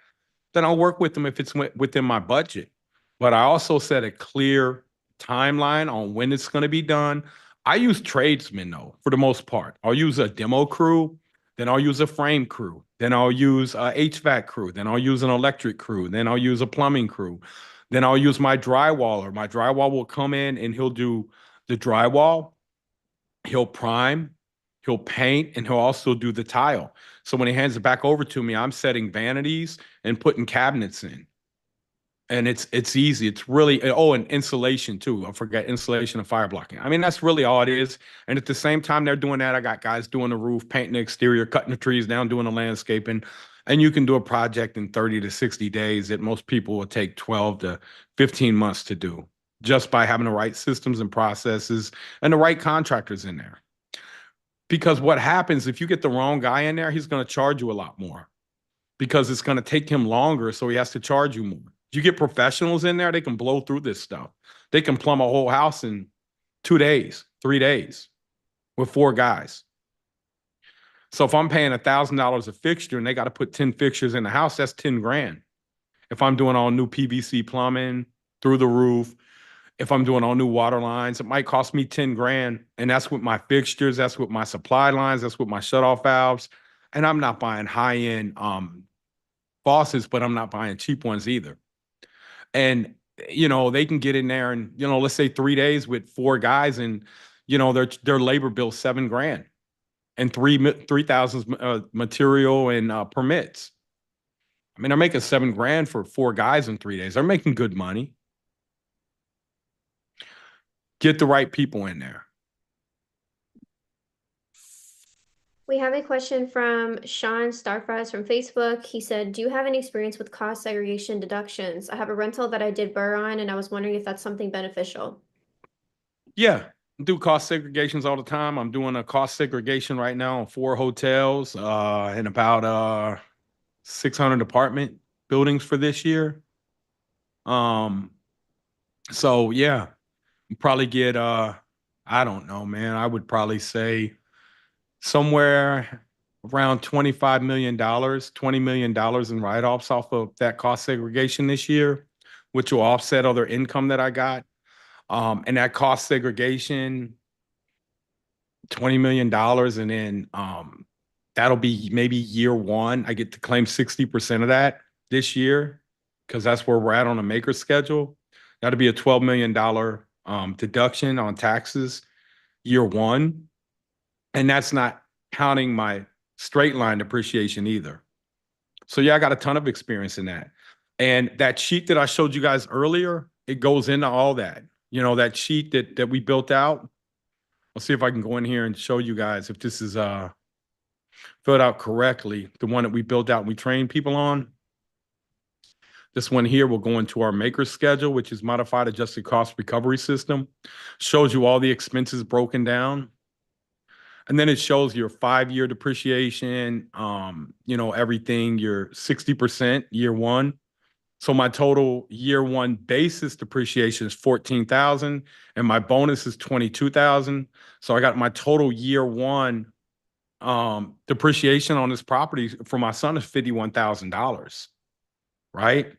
then I'll work with them if it's within my budget. but I also set a clear timeline on when it's going to be done. I use tradesmen though, for the most part. I'll use a demo crew, then I'll use a frame crew, then I'll use a HVAC crew, then I'll use an electric crew, then I'll use a plumbing crew, then I'll use my drywaller. My drywall will come in and he'll do the drywall, he'll prime, he'll paint, and he'll also do the tile. So when he hands it back over to me, I'm setting vanities and putting cabinets in. And it's easy. It's really, oh, and insulation too. I forgot insulation and fire blocking. I mean, that's really all it is. And at the same time they're doing that, I got guys doing the roof, painting the exterior, cutting the trees down, doing the landscaping. And you can do a project in 30 to 60 days that most people will take 12 to 15 months to do, just by having the right systems and processes and the right contractors in there. Because what happens if you get the wrong guy in there, he's going to charge you a lot more because it's going to take him longer. So he has to charge you more. You get professionals in there, they can blow through this stuff. They can plumb a whole house in 2 days, 3 days with 4 guys. So if I'm paying $1,000 a fixture and they got to put 10 fixtures in the house, that's 10 grand. If I'm doing all new PVC plumbing through the roof, if I'm doing all new water lines, it might cost me 10 grand. And that's with my fixtures, that's with my supply lines, that's with my shutoff valves. And I'm not buying high-end faucets, but I'm not buying cheap ones either. And, they can get in there and, let's say 3 days with 4 guys and, their labor bill 7 grand and 3,000 material and permits. I mean, they're making 7 grand for 4 guys in 3 days. They're making good money. Get the right people in there. We have a question from Sean Starfries from Facebook. He said, do you have any experience with cost segregation deductions? I have a rental that I did BRRRR on, and I was wondering if that's something beneficial. Yeah, I do cost segregations all the time. I'm doing a cost segregation right now on 4 hotels and about 600 apartment buildings for this year. So yeah, probably get I don't know, man. I would probably say somewhere around $25 million, $20 million in write-offs off of that cost segregation this year, which will offset other income that I got. And that cost segregation, $20 million. And then that'll be maybe year 1. I get to claim 60% of that this year because that's where we're at on a maker schedule. That'll be a $12 million deduction on taxes year 1. And that's not counting my straight line depreciation either. So yeah, I got a ton of experience in that. And that sheet that I showed you guys earlier, it goes into all that. That sheet that we built out. I'll see if I can go in here and show you guys if this is filled out correctly. The one that we built out and we trained people on. This one here will go into our maker schedule, which is modified adjusted cost recovery system. Shows you all the expenses broken down. And then it shows your 5-year depreciation, everything, your 60% year 1. So my total year 1 basis depreciation is 14,000 and my bonus is 22,000. So I got my total year 1 depreciation on this property for my son is $51,000, right?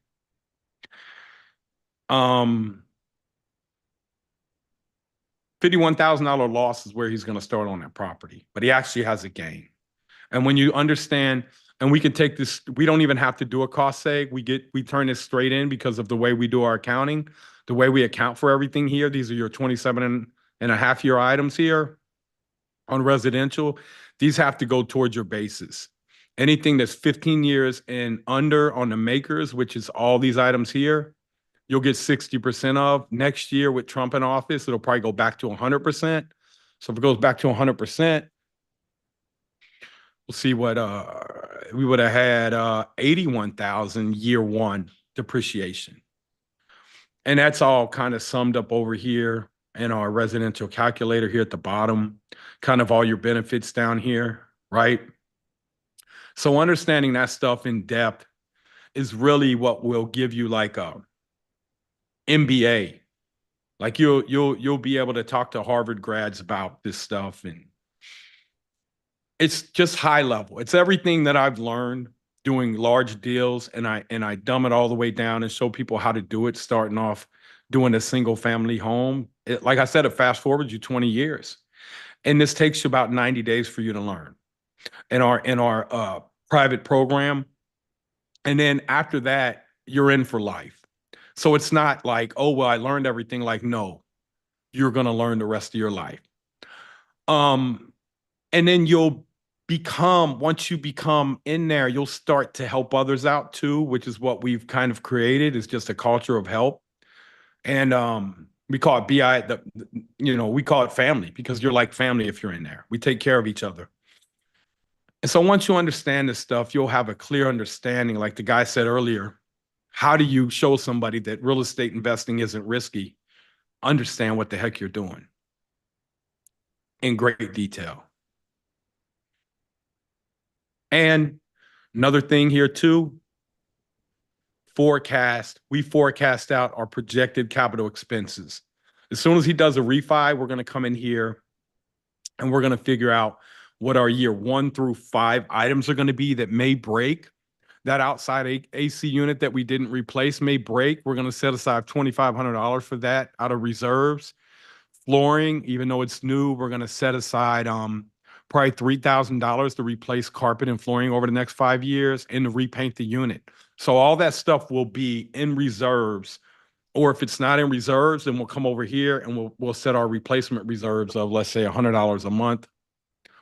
$51,000 loss is where he's going to start on that property, but he actually has a gain. And when you understand, and we can take this, we don't even have to do a cost seg. We turn this straight in because of the way we do our accounting, the way we account for everything here. These are your 27.5-year items here on residential. These have to go towards your basis. Anything that's 15 years and under on the makers, which is all these items here, you'll get 60% of. Next year with Trump in office, it'll probably go back to 100%. So if it goes back to 100%, we'll see what we would have had 81,000 year 1 depreciation. And that's all kind of summed up over here in our residential calculator here at the bottom, kind of all your benefits down here, right? So understanding that stuff in depth is really what will give you like a MBA. Like you'll be able to talk to Harvard grads about this stuff, and it's just high level. It's everything that I've learned doing large deals, and I dumb it all the way down and show people how to do it, starting off doing a single family home. Like I said, it fast forwards you 20 years. And this takes you about 90 days for you to learn in our private program. And then after that, you're in for life. So it's not like, oh, well, I learned everything. Like, no, you're going to learn the rest of your life. Um, and then once you become in there, you'll start to help others out too, which is what we've kind of created, is just a culture of help. And we call it we call it family, because you're like family if you're in there. We take care of each other. And so once you understand this stuff, you'll have a clear understanding. Like the guy said earlier, how do you show somebody that real estate investing isn't risky? Understand what the heck you're doing in great detail. And another thing here too, we forecast out our projected capital expenses. As soon as he does a refi, we're going to come in here and we're going to figure out what our year 1 through 5 items are going to be that may break. That outside AC unit that we didn't replace may break. We're going to set aside $2,500 for that out of reserves. Flooring, even though it's new, we're going to set aside probably $3,000 to replace carpet and flooring over the next 5 years and to repaint the unit. So all that stuff will be in reserves. Or if it's not in reserves, then we'll come over here and we'll set our replacement reserves of, let's say, $100 a month,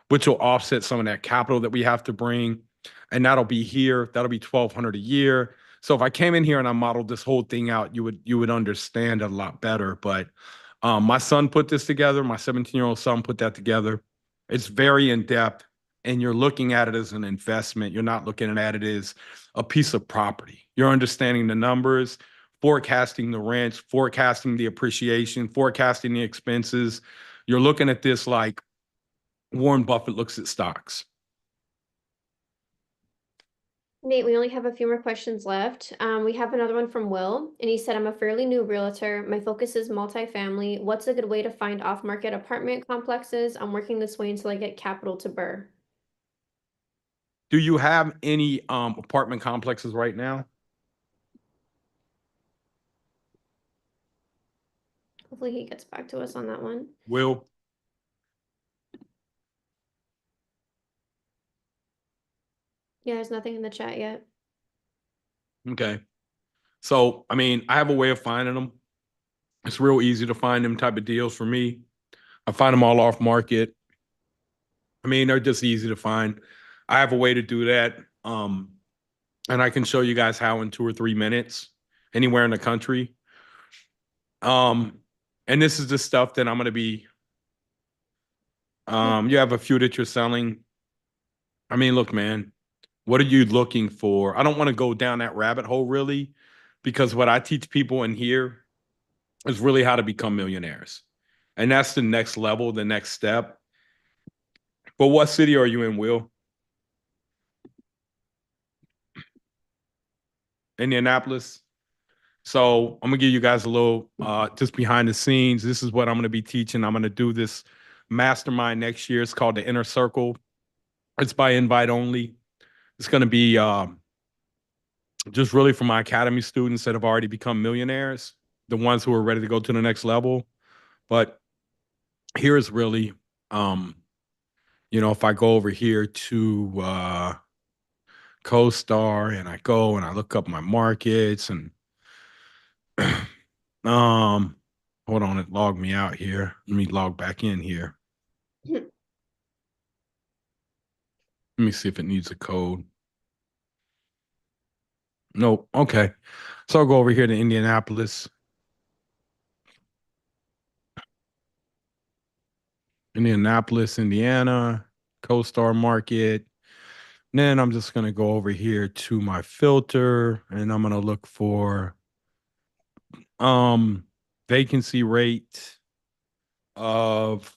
which will offset some of that capital that we have to bring. And that'll be here. That'll be $1,200 a year. So if I came in here and I modeled this whole thing out, you would understand it a lot better. But my son put this together. My 17-year-old son put that together. It's very in depth, and you're looking at it as an investment. You're not looking at it as a piece of property. You're understanding the numbers, forecasting the rents, forecasting the appreciation, forecasting the expenses. You're looking at this like Warren Buffett looks at stocks. Nate, we only have a few more questions left. We have another one from Will, and he said, I'm a fairly new realtor. My focus is multifamily. What's a good way to find off-market apartment complexes? I'm working this way until I get capital to burr. Do you have any apartment complexes right now? Hopefully he gets back to us on that one. Will? Yeah, there's nothing in the chat yet. Okay. So, I mean, I have a way of finding them. It's real easy to find them type of deals for me. I find them all off market. I mean, they're just easy to find. I have a way to do that. And I can show you guys how in 2 or 3 minutes anywhere in the country. And this is the stuff that I'm going to be, you have a few that you're selling. I mean, look, man, what are you looking for? I don't want to go down that rabbit hole really, because what I teach people in here is really how to become millionaires. And that's the next level, the next step. But what city are you in, Will? Indianapolis. So I'm gonna give you guys a little just behind the scenes. This is what I'm gonna be teaching. I'm gonna do this mastermind next year. It's called the Inner Circle. It's by invite only. It's gonna be just really for my academy students that have already become millionaires, the ones who are ready to go to the next level. But here's really, if I go over here to CoStar and I go and I look up my markets and hold on, it logged me out here. Let me log back in here. Let me see if it needs a code. Nope. Okay. So I'll go over here to Indianapolis. Indianapolis, Indiana, CoStar market. And then I'm just going to go over here to my filter and I'm going to look for vacancy rate of,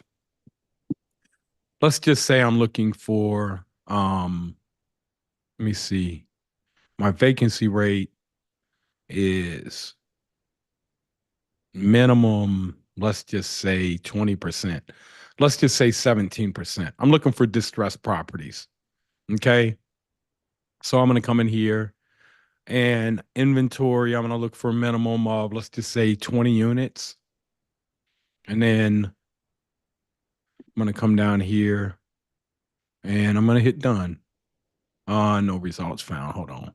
let's just say I'm looking for let me see. My vacancy rate is minimum, let's just say 20%. Let's just say 17%. I'm looking for distressed properties. Okay. So I'm going to come in here and inventory. I'm going to look for a minimum of, let's just say 20 units. And then I'm going to come down here and I'm going to hit done. No results found. Hold on.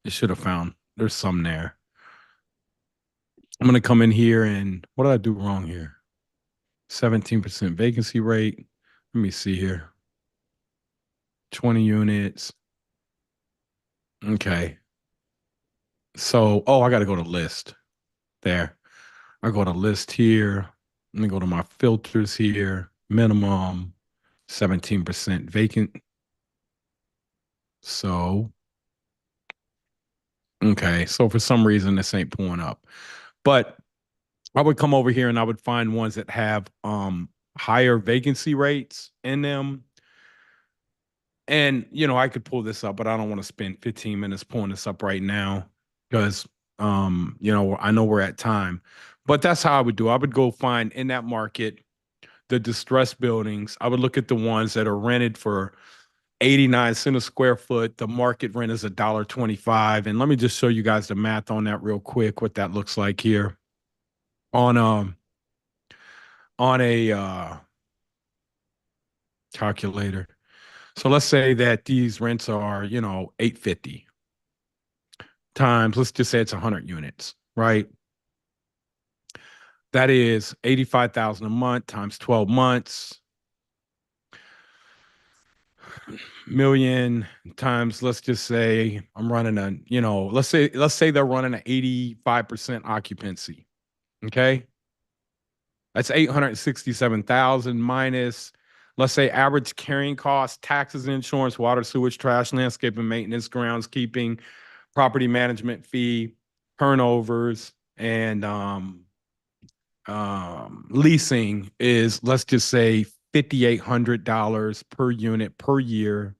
It should have found. There's some there. I'm going to come in here and what did I do wrong here? 17% vacancy rate. Let me see here. 20 units. Okay. So, I got to go to list there. I go to list here. Let me go to my filters here. Minimum 17% vacant. So, okay. So for some reason, this ain't pulling up. But I would come over here and I would find ones that have higher vacancy rates in them. And I could pull this up, but I don't want to spend 15 minutes pulling this up right now because I know we're at time. But that's how I would do. I would go find in that market the distressed buildings. I would look at the ones that are rented for 89 cents a square foot. The market rent is $1.25. And let me just show you guys the math on that real quick, what that looks like here on a calculator. So let's say that these rents are, $8.50 times, let's just say it's 100 units, right? That is 85,000 a month times 12 months. Million times, let's just say I'm running let's say they're running an 85% occupancy. Okay. That's 867,000 minus, let's say, average carrying costs, taxes, insurance, water, sewage, trash, landscaping, maintenance, groundskeeping, property management fee, turnovers, and leasing is, let's just say, $5,800 per unit per year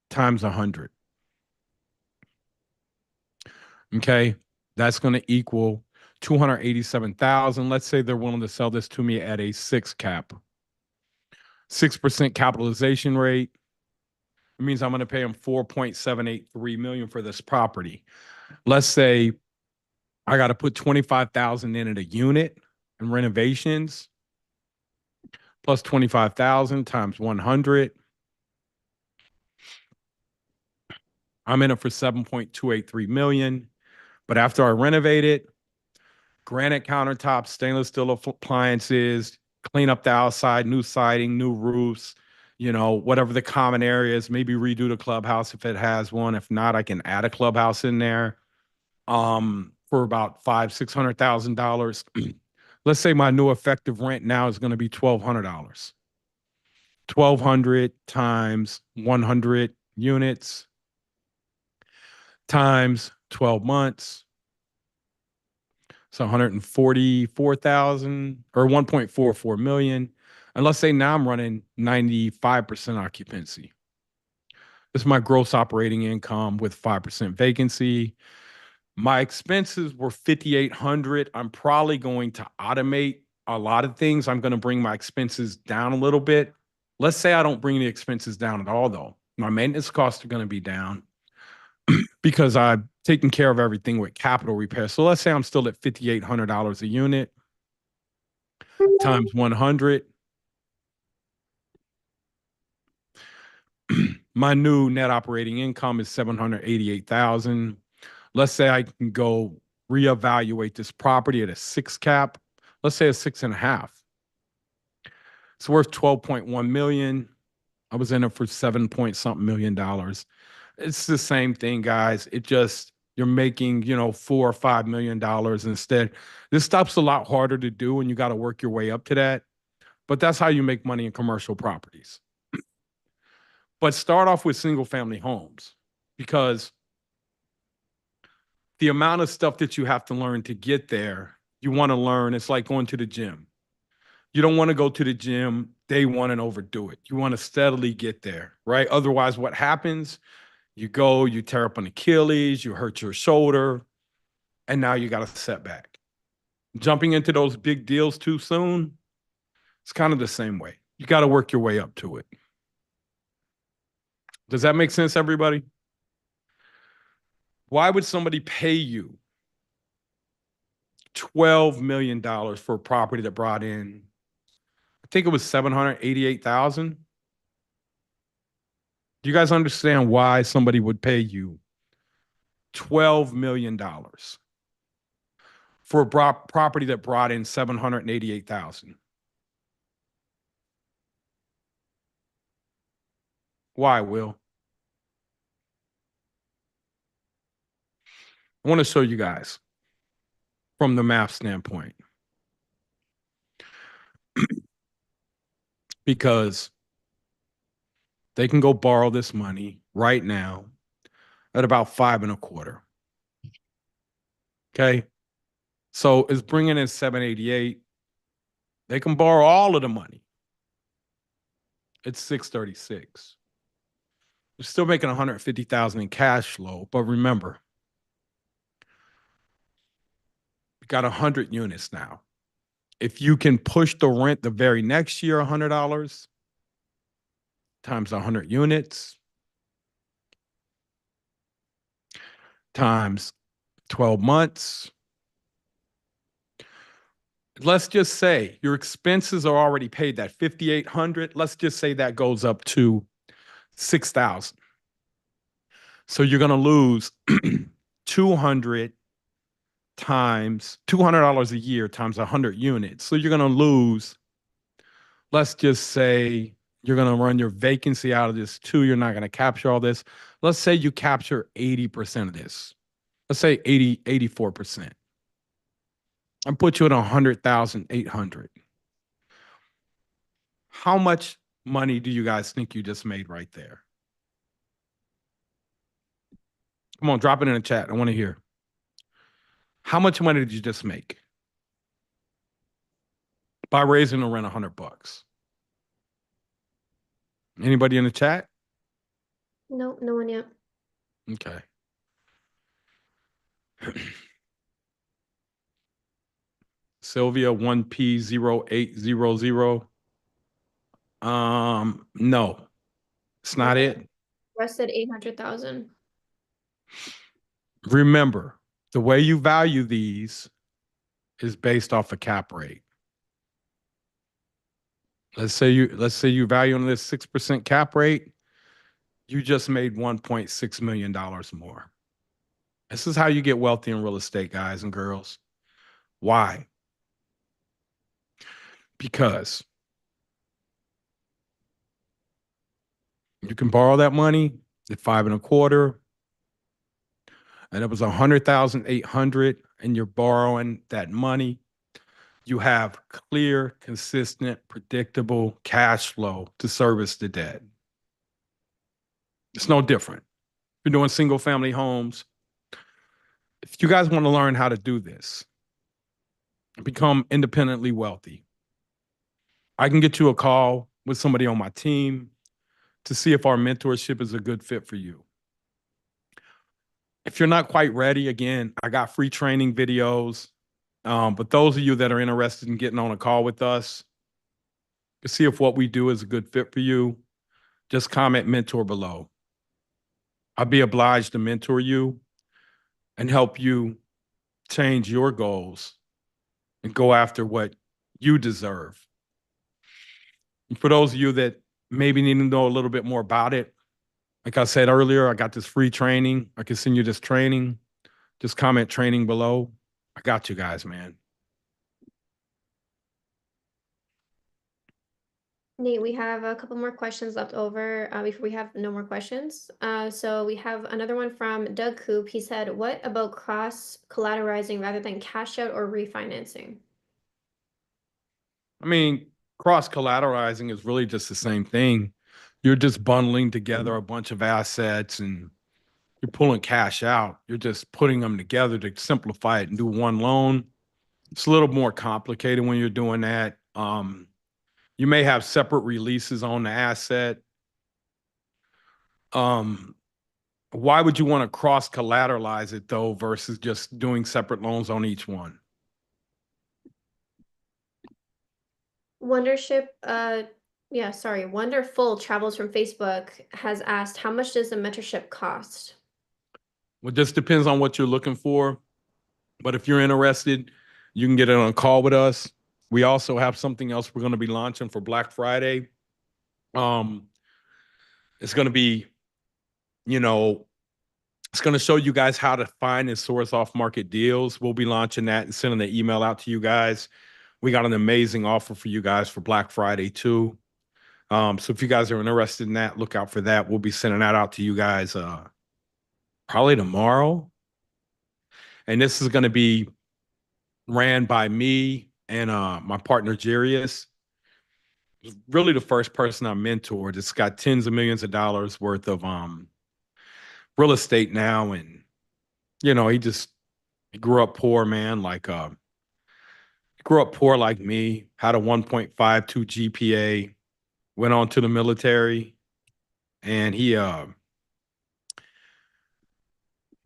times 100. Okay, that's going to equal 287,000. Let's say they're willing to sell this to me at a 6 cap. 6% capitalization rate. It means I'm going to pay them $4.783 million for this property. Let's say I got to put 25,000 in at a unit and renovations plus 25,000 times 100. I'm in it for 7.283 million. But after I renovate it, granite countertops, stainless steel appliances, clean up the outside, new siding, new roofs, whatever the common areas, maybe redo the clubhouse if it has one. If not, I can add a clubhouse in there for about $600,000. Let's say my new effective rent now is going to be $1,200. 1,200 times 100 units times 12 months. So 144,000 or 1.44 million. And let's say now I'm running 95% occupancy. This is my gross operating income with 5% vacancy. My expenses were 5,800. I'm probably going to automate a lot of things. I'm going to bring my expenses down a little bit. Let's say I don't bring the expenses down at all, though. My maintenance costs are going to be down because I've taken care of everything with capital repair. So let's say I'm still at $5,800 a unit times 100. My new net operating income is 788,000. Let's say I can go reevaluate this property at a 6 cap. Let's say a 6.5. It's worth 12.1 million. I was in it for 7 point something million dollars. It's the same thing, guys. It just, you're making, $4 or $5 million instead. This stuff's a lot harder to do and you got to work your way up to that. But that's how you make money in commercial properties. But start off with single family homes because the amount of stuff that you have to learn to get there, you want to learn. It's like going to the gym. You don't want to go to the gym day one and overdo it. You want to steadily get there, right? Otherwise, what happens? You go, you tear up an Achilles, you hurt your shoulder, and now you got a setback. Jumping into those big deals too soon, it's kind of the same way. You got to work your way up to it. Does that make sense, everybody? Why would somebody pay you $12 million for a property that brought in, I think it was 788,000? Do you guys understand why somebody would pay you $12 million for a property that brought in 788,000? Why, Will? I want to show you guys from the math standpoint. Because they can go borrow this money right now at about 5.25. Okay. So it's bringing in 788. They can borrow all of the money. It's 636. They're still making 150,000 in cash flow. But remember, we got 100 units now. If you can push the rent the very next year, $100 times 100 units times 12 months. Let's just say your expenses are already paid, that 5,800. Let's just say that goes up to 6,000. So you're going to lose 200 times $200 a year times 100 units. So you're going to lose, let's just say you're going to run your vacancy out of this too. You're not going to capture all this. Let's say you capture 80% of this. Let's say 84%. And put you at 100,800. How much money do you guys think you just made right there? Come on, drop it in the chat. I want to hear. How much money did you just make by raising the rent $100? Anybody in the chat? Nope, no one yet. Okay. Sylvia 1P0800. No, it's not it. Rest said 800,000. Remember, the way you value these is based off a cap rate. Let's say you value on this 6% cap rate, you just made $1.6 million more. This is how you get wealthy in real estate, guys and girls. Why? Because you can borrow that money at 5.25, and it was 100,800, and you're borrowing that money. You have clear, consistent, predictable cash flow to service the debt. It's no different. If you're doing single family homes, if you guys want to learn how to do this, become independently wealthy, I can get you a call with somebody on my team to see if our mentorship is a good fit for you. If you're not quite ready, again, I got free training videos. But those of you that are interested in getting on a call with us to see if what we do is a good fit for you, just comment mentor below. I'll be obliged to mentor you and help you change your goals and go after what you deserve. And for those of you that maybe need to know a little bit more about it, like I said earlier, I got this free training. I can send you this training. Just comment training below. I got you guys, man. Nate, we have a couple more questions left over before we have no more questions. So we have another one from Doug Coop. He said, what about cross collateralizing rather than cash out or refinancing? I mean, cross collateralizing is really just the same thing. You're just bundling together a bunch of assets and you're pulling cash out. You're just putting them together to simplify it and do one loan. It's a little more complicated when you're doing that. You may have separate releases on the asset. Why would you want to cross collateralize it though versus just doing separate loans on each one? Wonderful Travels from Facebook has asked, how much does the mentorship cost? Well, just depends on what you're looking for. But if you're interested, you can get it on a call with us. We also have something else we're going to be launching for Black Friday. Um, it's going to be, you know, it's going to show you guys how to find and source off market deals. We'll be launching that and sending the email out to you guys. We got an amazing offer for you guys for Black Friday too. So if you guys are interested in that, look out for that. We'll be sending that out to you guys probably tomorrow. And this is going to be ran by me and my partner Jarius. Really the first person I mentored. It's got tens of millions of dollars worth of real estate now, and he grew up poor, man. Grew up poor like me. Had a 1.52 GPA. Went on to the military, and he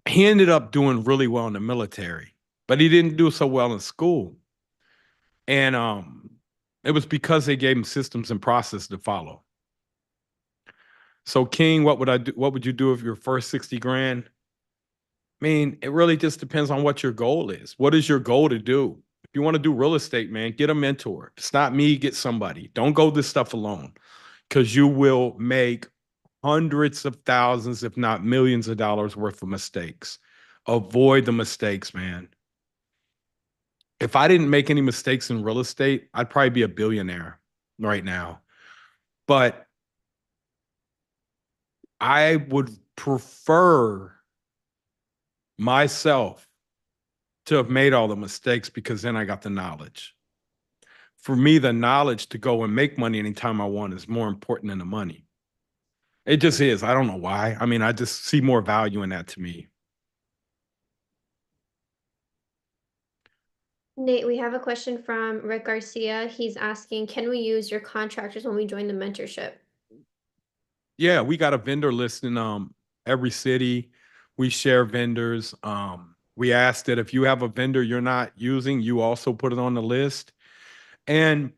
ended up doing really well in the military, but he didn't do so well in school. And it was because they gave him systems and process to follow. So King, what would I do? What would you do if your first 60 grand? I mean, it really just depends on what your goal is. What is your goal to do? If you want to do real estate, man, get a mentor. If it's not me, get somebody. Don't go this stuff alone, because you will make hundreds of thousands, if not millions of dollars worth of mistakes. Avoid the mistakes, man. If I didn't make any mistakes in real estate, I'd probably be a billionaire right now. But I would prefer myself to have made all the mistakes, because then I got the knowledge. For me, the knowledge to go and make money anytime I want is more important than the money. It just is. I don't know why. I mean, I just see more value in that to me. Nate, we have a question from Rick Garcia. He's asking, can we use your contractors when we join the mentorship? Yeah, we got a vendor list in every city. We share vendors. We ask that if you have a vendor you're not using, you also put it on the list. And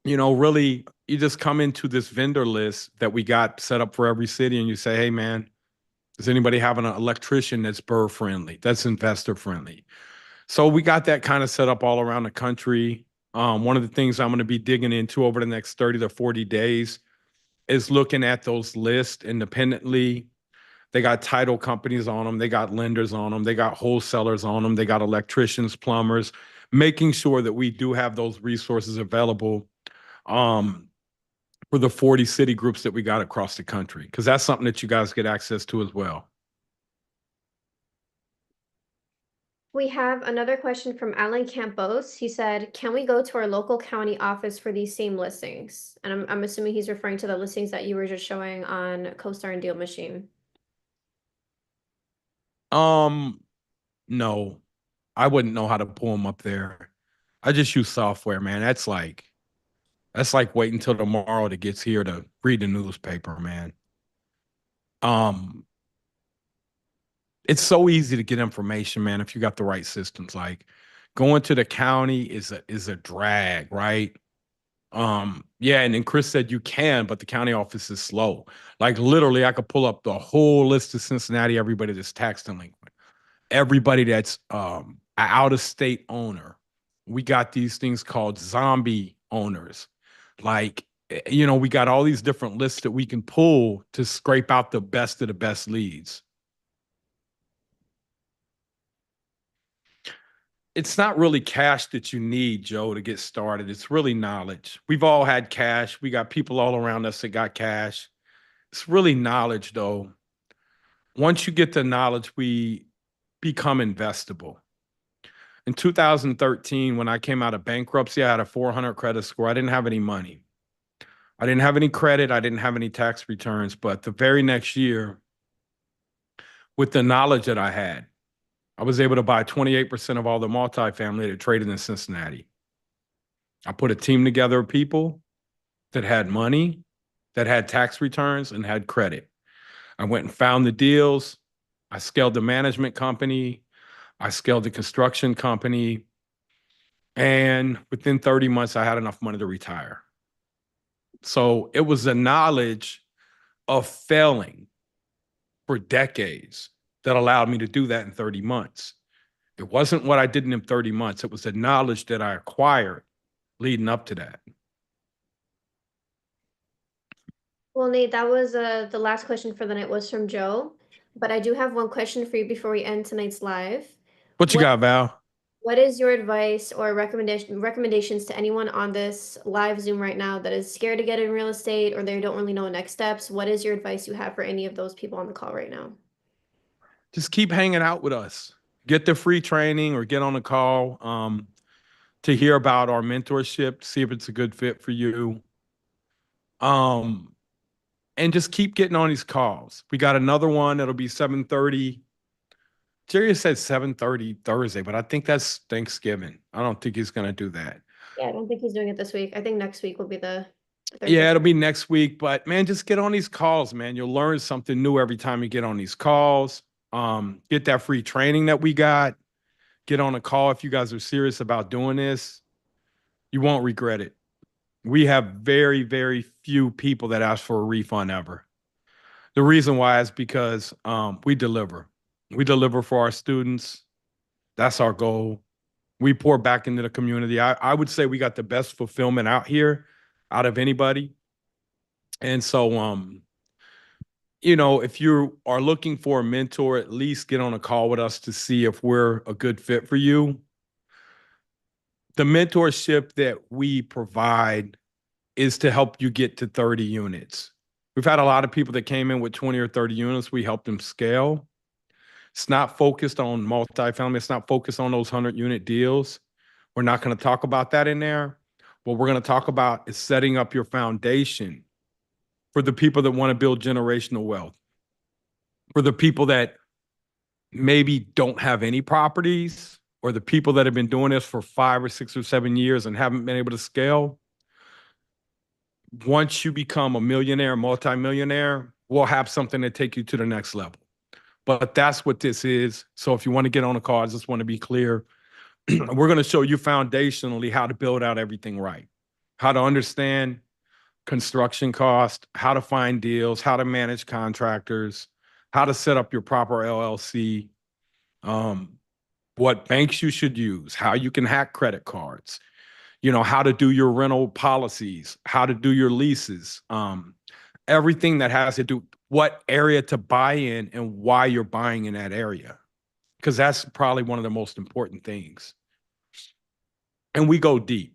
really, you just come into this vendor list that we got set up for every city, and you say, hey, man, does anybody have an electrician that's burr friendly, that's investor friendly? So we got that kind of set up all around the country. One of the things I'm going to be digging into over the next 30 to 40 days is looking at those lists independently. They got title companies on them. They got lenders on them. They got wholesalers on them. They got electricians, plumbers, making sure that we do have those resources available for the 40 city groups that we got across the country, because that's something that you guys get access to as well. We have another question from Alan Campos. He said, can we go to our local county office for these same listings? And I'm assuming he's referring to the listings that you were just showing on CoStar and Deal Machine. No, I wouldn't know how to pull them up there. I just use software, man. That's like waiting until tomorrow that gets here to read the newspaper, man. It's so easy to get information, man, if you got the right systems. Like going to the county is a drag, right? Yeah, and then Chris said you can, but the county office is slow. Like literally, I could pull up the whole list of Cincinnati, everybody that's tax delinquent, everybody that's an out-of-state owner. We got these things called zombie owners. Like, we got all these different lists that we can pull to scrape out the best of the best leads. It's not really cash that you need, Joe, to get started. It's really knowledge. We've all had cash. We got people all around us that got cash. It's really knowledge, though. Once you get the knowledge, we become investable. In 2013, when I came out of bankruptcy, I had a 400 credit score. I didn't have any money. I didn't have any credit. I didn't have any tax returns. But the very next year, with the knowledge that I had, I was able to buy 28% of all the multifamily that traded in Cincinnati. I put a team together of people that had money, that had tax returns, and had credit. I went and found the deals. I scaled the management company. I scaled the construction company. And within 30 months, I had enough money to retire. So it was the knowledge of failing for decades that allowed me to do that in 30 months. It wasn't what I did in them 30 months. It was the knowledge that I acquired leading up to that. Well, Nate, that was the last question for the night was from Joe, but I do have one question for you before we end tonight's live. What you got, Val? What is your advice or recommendations to anyone on this live Zoom right now that is scared to get in real estate or they don't really know next steps? What is your advice you have for any of those people on the call right now? Just keep hanging out with us. Get the free training or get on a call to hear about our mentorship, see if it's a good fit for you. And just keep getting on these calls. We got another one that'll be 7:30. Jerry said 7:30 Thursday, but I think that's Thanksgiving. I don't think he's going to do that. Yeah, I don't think he's doing it this week. I think next week will be the Yeah, it'll be next week. But man, just get on these calls, man. You'll learn something new every time you get on these calls. Get that free training that we got. Get on a call if you guys are serious about doing this. You won't regret it. We have very, very few people that ask for a refund ever. The reason why is because we deliver. We deliver for our students. That's our goal. We pour back into the community. I would say we got the best fulfillment out here out of anybody. And so, you know, if you are looking for a mentor, at least get on a call with us to see if we're a good fit for you. The mentorship that we provide is to help you get to 30 units. We've had a lot of people that came in with 20 or 30 units. We help them scale. It's not focused on multifamily. It's not focused on those 100-unit deals. We're not going to talk about that in there. What we're going to talk about is setting up your foundation for the people that want to build generational wealth, for the people that maybe don't have any properties, or the people that have been doing this for 5 or 6 or 7 years and haven't been able to scale. Once you become a millionaire, multimillionaire, we'll have something to take you to the next level. But that's what this is. So if you want to get on a call, I just want to be clear. We're going to show you foundationally how to build out everything right, how to understand construction cost, how to find deals, how to manage contractors, how to set up your proper LLC, what banks you should use, how you can hack credit cards, you know, how to do your rental policies, how to do your leases, everything that has to do what area to buy in and why you're buying in that area, because that's probably one of the most important things. And we go deep.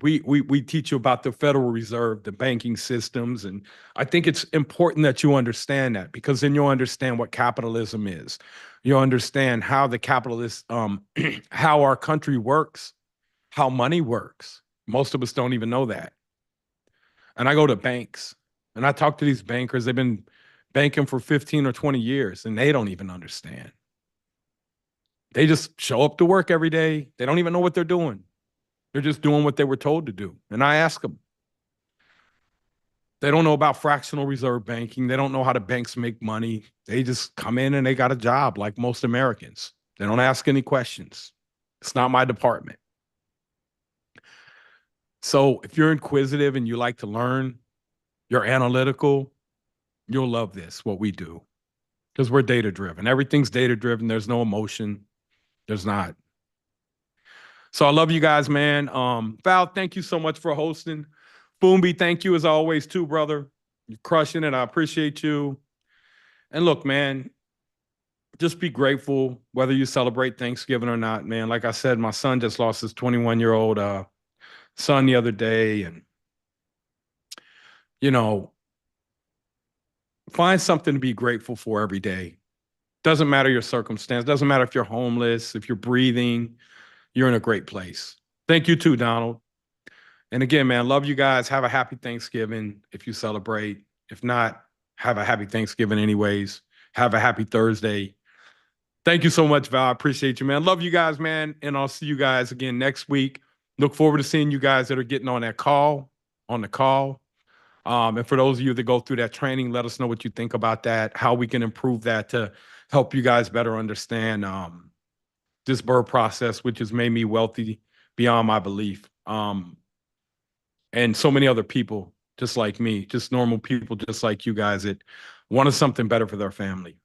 We teach you about the Federal Reserve, the banking systems, and I think it's important that you understand that, because then you'll understand what capitalism is. You'll understand how the capitalist, how our country works, how money works. Most of us don't even know that. And I go to banks and I talk to these bankers. They've been banking for 15 or 20 years and they don't even understand. They just show up to work every day. They don't even know what they're doing. They're just doing what they were told to do. And I ask them. They don't know about fractional reserve banking. They don't know how the banks make money. They just come in and they got a job like most Americans. They don't ask any questions. It's not my department. So if you're inquisitive and you like to learn, you're analytical, you'll love this, what we do, because we're data-driven. Everything's data-driven. There's no emotion. There's not. So I love you guys, man. Val, thank you so much for hosting. Boomby, thank you as always too, brother. You're crushing it. I appreciate you. And look, man, just be grateful whether you celebrate Thanksgiving or not, man. Like I said, my son just lost his 21-year-old son the other day. And, you know, find something to be grateful for every day. Doesn't matter your circumstance. Doesn't matter if you're homeless, if you're breathing, you're in a great place. Thank you too, Donald. And again, man, love you guys. Have a happy Thanksgiving if you celebrate. If not, have a happy Thanksgiving anyways. Have a happy Thursday. Thank you so much, Val. I appreciate you, man. Love you guys, man. And I'll see you guys again next week. Look forward to seeing you guys that are getting on that call, on the call. And for those of you that go through that training, let us know what you think about that, how we can improve that to help you guys better understand this BRRRR process, which has made me wealthy beyond my belief. And so many other people just like me, just normal people just like you guys that wanted something better for their family.